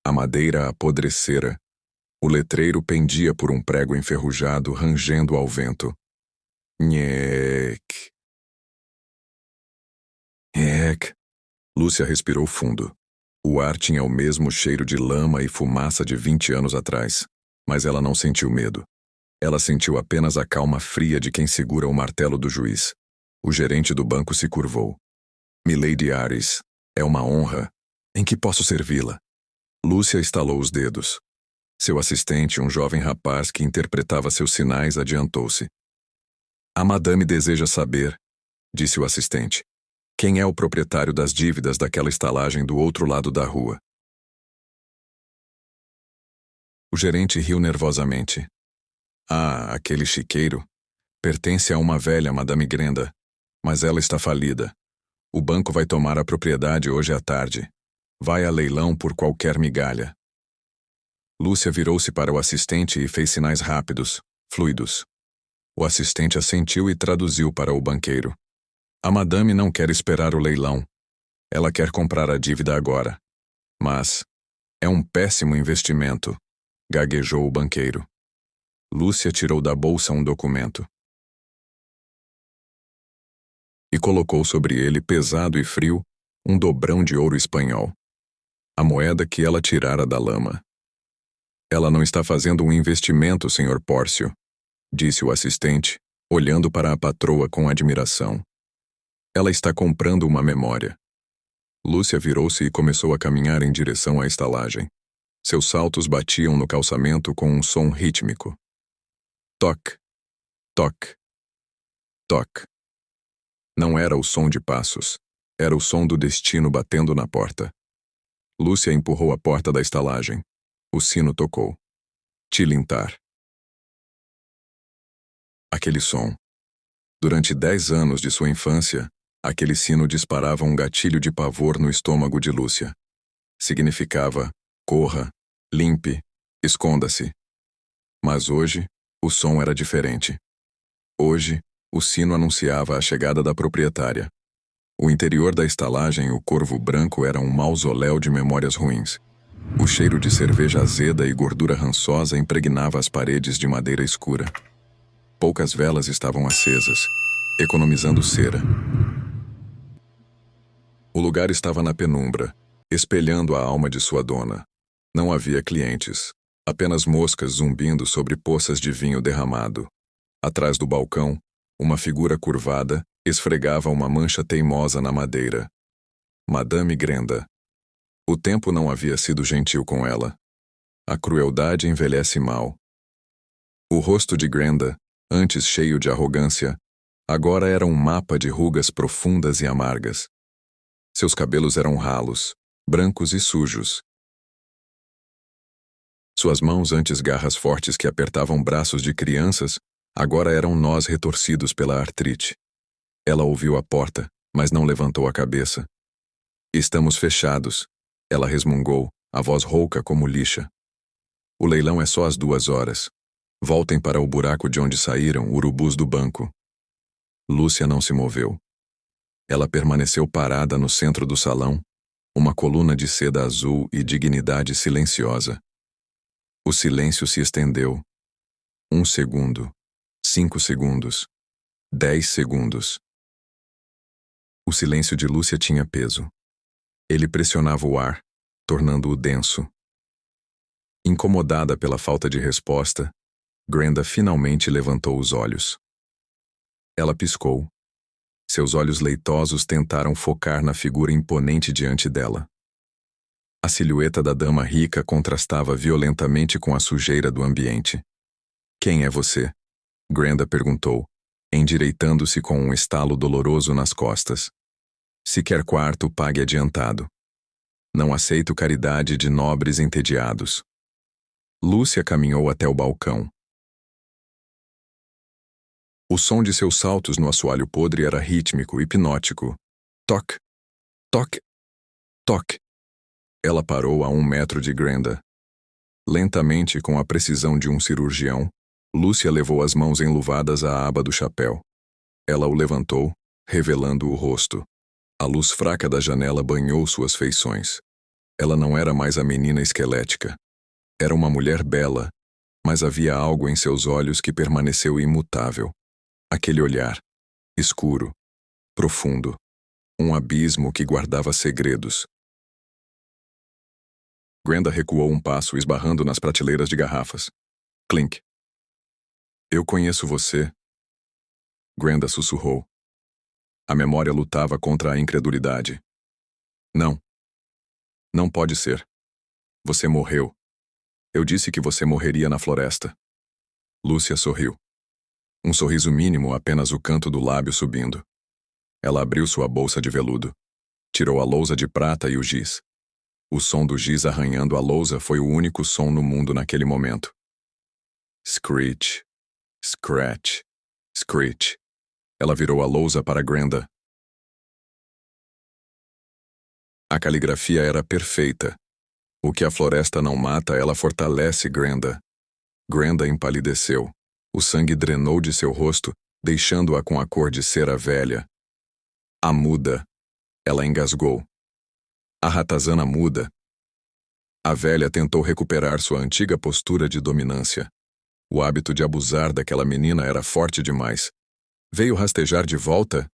A madeira apodrecera. O letreiro pendia por um prego enferrujado, rangendo ao vento. Nhec. Nhec. Lúcia respirou fundo. O ar tinha o mesmo cheiro de lama e fumaça de 20 anos atrás, mas ela não sentiu medo. Ela sentiu apenas a calma fria de quem segura o martelo do juiz. O gerente do banco se curvou. Milady Ares, é uma honra. Em que posso servi-la? Lúcia estalou os dedos. Seu assistente, um jovem rapaz que interpretava seus sinais, adiantou-se. A madame deseja saber, disse o assistente, quem é o proprietário das dívidas daquela estalagem do outro lado da rua. O gerente riu nervosamente. Ah, aquele chiqueiro. Pertence a uma velha, Madame Grenda, mas ela está falida. O banco vai tomar a propriedade hoje à tarde. Vai a leilão por qualquer migalha. Lúcia virou-se para o assistente e fez sinais rápidos, fluidos. O assistente assentiu e traduziu para o banqueiro. A madame não quer esperar o leilão. Ela quer comprar a dívida agora. Mas é um péssimo investimento, gaguejou o banqueiro. Lúcia tirou da bolsa um documento e colocou sobre ele, pesado e frio, um dobrão de ouro espanhol. A moeda que ela tirara da lama. Ela não está fazendo um investimento, Sr. Pórcio, disse o assistente, olhando para a patroa com admiração. Ela está comprando uma memória. Lúcia virou-se e começou a caminhar em direção à estalagem. Seus saltos batiam no calçamento com um som rítmico. Toque, toque, toque. Não era o som de passos, era o som do destino batendo na porta. Lúcia empurrou a porta da estalagem. O sino tocou. Tilintar. Aquele som. Durante 10 anos de sua infância, aquele sino disparava um gatilho de pavor no estômago de Lúcia. Significava: corra, limpe, esconda-se. Mas hoje, o som era diferente. Hoje, o sino anunciava a chegada da proprietária. O interior da estalagem, o corvo branco, era um mausoléu de memórias ruins. O cheiro de cerveja azeda e gordura rançosa impregnava as paredes de madeira escura. Poucas velas estavam acesas, economizando cera. O lugar estava na penumbra, espelhando a alma de sua dona. Não havia clientes, apenas moscas zumbindo sobre poças de vinho derramado. Atrás do balcão, uma figura curvada esfregava uma mancha teimosa na madeira. Madame Grenda. O tempo não havia sido gentil com ela. A crueldade envelhece mal. O rosto de Grenda, antes cheio de arrogância, agora era um mapa de rugas profundas e amargas. Seus cabelos eram ralos, brancos e sujos. Suas mãos, antes garras fortes que apertavam braços de crianças, agora eram nós retorcidos pela artrite. Ela ouviu a porta, mas não levantou a cabeça. Estamos fechados, ela resmungou, a voz rouca como lixa. O leilão é só às 2 horas. Voltem para o buraco de onde saíram urubus do banco. Lúcia não se moveu. Ela permaneceu parada no centro do salão, uma coluna de seda azul e dignidade silenciosa. O silêncio se estendeu. 1 segundo. 5 segundos. 10 segundos. O silêncio de Lúcia tinha peso. Ele pressionava o ar, tornando-o denso. Incomodada pela falta de resposta, Grenda finalmente levantou os olhos. Ela piscou. Seus olhos leitosos tentaram focar na figura imponente diante dela. A silhueta da dama rica contrastava violentamente com a sujeira do ambiente. Quem é você? Grenda perguntou, endireitando-se com um estalo doloroso nas costas. Se quer quarto, pague adiantado. Não aceito caridade de nobres entediados. Lúcia caminhou até o balcão. O som de seus saltos no assoalho podre era rítmico, hipnótico. Toque, toque, toque. Ela parou a 1 metro de Grenda. Lentamente, com a precisão de um cirurgião, Lúcia levou as mãos enluvadas à aba do chapéu. Ela o levantou, revelando o rosto. A luz fraca da janela banhou suas feições. Ela não era mais a menina esquelética. Era uma mulher bela, mas havia algo em seus olhos que permaneceu imutável. Aquele olhar, escuro, profundo, um abismo que guardava segredos. Grenda recuou um passo, esbarrando nas prateleiras de garrafas. Clink. Eu conheço você. Grenda sussurrou. A memória lutava contra a incredulidade. Não. Não pode ser. Você morreu. Eu disse que você morreria na floresta. Lúcia sorriu. Um sorriso mínimo, apenas o canto do lábio subindo. Ela abriu sua bolsa de veludo. Tirou a lousa de prata e o giz. O som do giz arranhando a lousa foi o único som no mundo naquele momento. Screech, scratch, screech. Ela virou a lousa para Grenda. A caligrafia era perfeita. O que a floresta não mata, ela fortalece, Grenda. Grenda empalideceu. O sangue drenou de seu rosto, deixando-a com a cor de cera velha. A muda. Ela engasgou. A ratazana muda. A velha tentou recuperar sua antiga postura de dominância. O hábito de abusar daquela menina era forte demais. Veio rastejar de volta?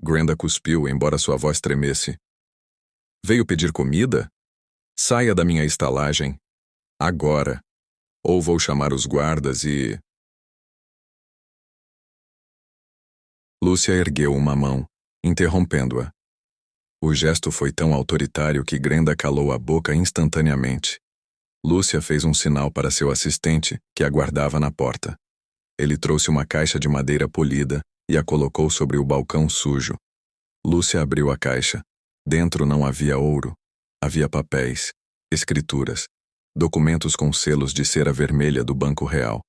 Granda cuspiu, embora sua voz tremesse. Veio pedir comida? Saia da minha estalagem. Agora. Ou vou chamar os guardas e... Lúcia ergueu uma mão, interrompendo-a. O gesto foi tão autoritário que Grenda calou a boca instantaneamente. Lúcia fez um sinal para seu assistente, que aguardava na porta. Ele trouxe uma caixa de madeira polida e a colocou sobre o balcão sujo. Lúcia abriu a caixa. Dentro não havia ouro. Havia papéis, escrituras, documentos com selos de cera vermelha do Banco Real.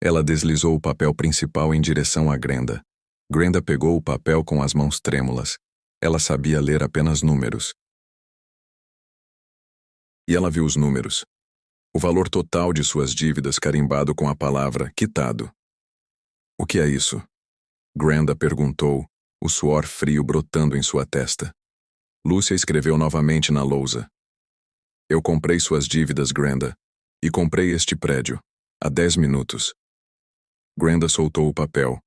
Ela deslizou o papel principal em direção a Grenda. Grenda pegou o papel com as mãos trêmulas. Ela sabia ler apenas números. E ela viu os números. O valor total de suas dívidas carimbado com a palavra quitado. O que é isso? Grenda perguntou, o suor frio brotando em sua testa. Lúcia escreveu novamente na lousa. Eu comprei suas dívidas, Grenda, e comprei este prédio, há 10 minutos. Grenda soltou o papel.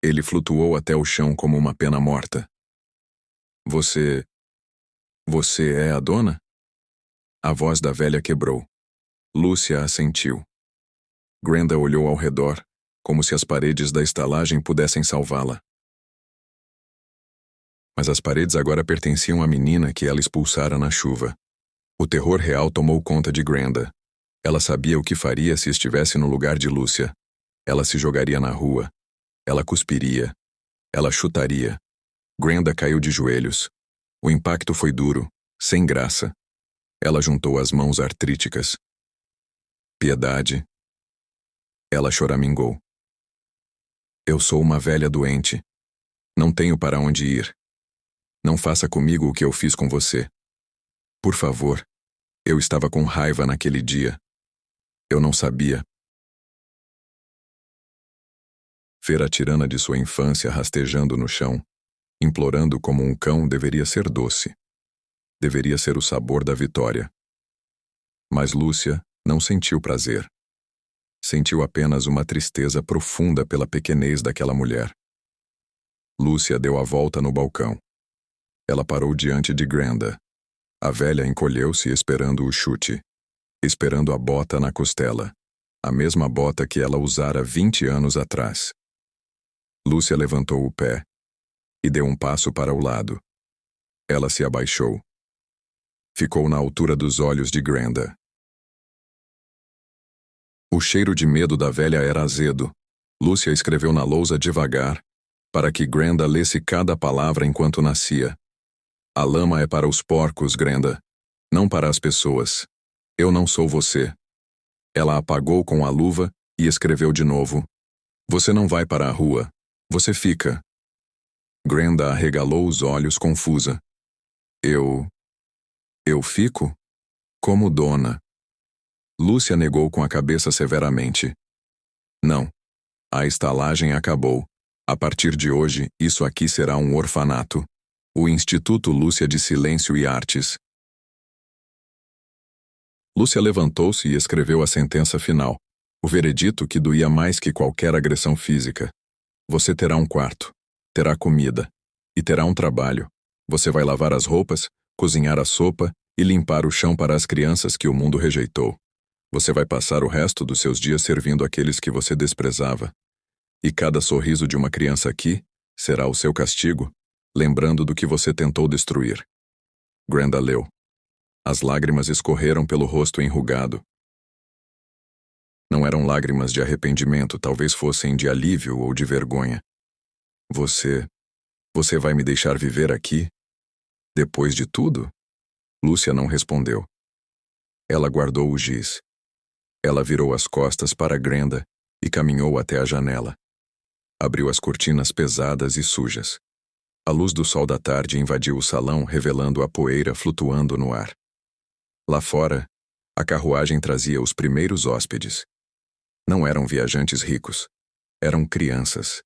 Ele flutuou até o chão como uma pena morta. Você é a dona? A voz da velha quebrou. Lúcia assentiu. Grenda olhou ao redor, como se as paredes da estalagem pudessem salvá-la. Mas as paredes agora pertenciam à menina que ela expulsara na chuva. O terror real tomou conta de Grenda. Ela sabia o que faria se estivesse no lugar de Lúcia. Ela se jogaria na rua. Ela cuspiria. Ela chutaria. Grenda caiu de joelhos. O impacto foi duro, sem graça. Ela juntou as mãos artríticas. Piedade. Ela choramingou. Eu sou uma velha doente. Não tenho para onde ir. Não faça comigo o que eu fiz com você. Por favor. Eu estava com raiva naquele dia. Eu não sabia. Ver a tirana de sua infância rastejando no chão, implorando como um cão, deveria ser doce. Deveria ser o sabor da vitória. Mas Lúcia não sentiu prazer. Sentiu apenas uma tristeza profunda pela pequenez daquela mulher. Lúcia deu a volta no balcão. Ela parou diante de Grenda. A velha encolheu-se esperando o chute, esperando a bota na costela, a mesma bota que ela usara 20 anos atrás. Lúcia levantou o pé e deu um passo para o lado. Ela se abaixou. Ficou na altura dos olhos de Grenda. O cheiro de medo da velha era azedo. Lúcia escreveu na lousa devagar, para que Grenda lesse cada palavra enquanto nascia. A lama é para os porcos, Grenda, não para as pessoas. Eu não sou você. Ela apagou com a luva e escreveu de novo. Você não vai para a rua. Você fica. Grenda arregalou os olhos confusa. Eu fico? Como dona? Lúcia negou com a cabeça severamente. Não. A estalagem acabou. A partir de hoje, isso aqui será um orfanato. O Instituto Lúcia de Silêncio e Artes. Lúcia levantou-se e escreveu a sentença final, o veredito que doía mais que qualquer agressão física. Você terá um quarto, terá comida, e terá um trabalho. Você vai lavar as roupas, cozinhar a sopa e limpar o chão para as crianças que o mundo rejeitou. Você vai passar o resto dos seus dias servindo aqueles que você desprezava. E cada sorriso de uma criança aqui será o seu castigo, lembrando do que você tentou destruir. Grenda leu. As lágrimas escorreram pelo rosto enrugado. Não eram lágrimas de arrependimento, talvez fossem de alívio ou de vergonha. Você vai me deixar viver aqui? Depois de tudo? Lúcia não respondeu. Ela guardou o giz. Ela virou as costas para Grenda e caminhou até a janela. Abriu as cortinas pesadas e sujas. A luz do sol da tarde invadiu o salão, revelando a poeira flutuando no ar. Lá fora, a carruagem trazia os primeiros hóspedes. Não eram viajantes ricos. Eram crianças.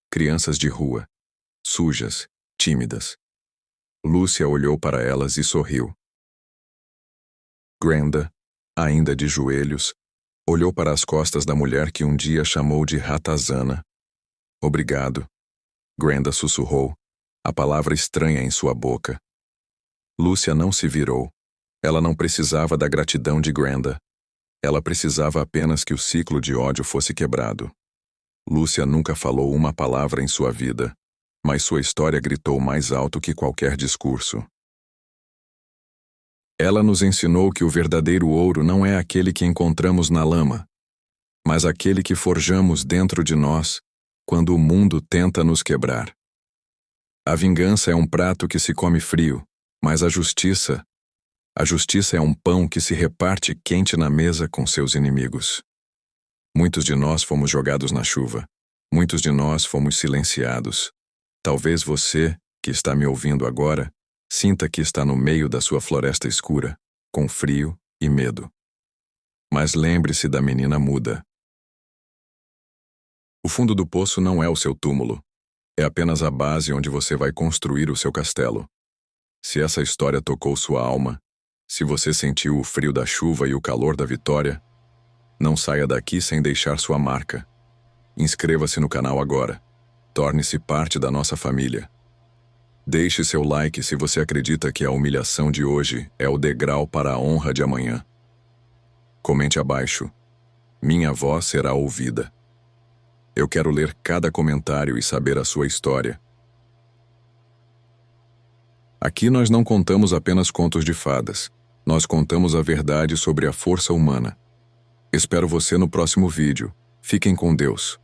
Crianças de rua. Sujas, tímidas. Lúcia olhou para elas e sorriu. Granda, ainda de joelhos, olhou para as costas da mulher que um dia chamou de Ratazana. Obrigado. Granda sussurrou, a palavra estranha em sua boca. Lúcia não se virou. Ela não precisava da gratidão de Granda. Ela precisava apenas que o ciclo de ódio fosse quebrado. Lúcia nunca falou uma palavra em sua vida, mas sua história gritou mais alto que qualquer discurso. Ela nos ensinou que o verdadeiro ouro não é aquele que encontramos na lama, mas aquele que forjamos dentro de nós quando o mundo tenta nos quebrar. A vingança é um prato que se come frio, mas a justiça é um pão que se reparte quente na mesa com seus inimigos. Muitos de nós fomos jogados na chuva. Muitos de nós fomos silenciados. Talvez você, que está me ouvindo agora, sinta que está no meio da sua floresta escura, com frio e medo. Mas lembre-se da menina muda. O fundo do poço não é o seu túmulo. É apenas a base onde você vai construir o seu castelo. Se essa história tocou sua alma, se você sentiu o frio da chuva e o calor da vitória, não saia daqui sem deixar sua marca. Inscreva-se no canal agora. Torne-se parte da nossa família. Deixe seu like se você acredita que a humilhação de hoje é o degrau para a honra de amanhã. Comente abaixo. Minha voz será ouvida. Eu quero ler cada comentário e saber a sua história. Aqui nós não contamos apenas contos de fadas. Nós contamos a verdade sobre a força humana. Espero você no próximo vídeo. Fiquem com Deus.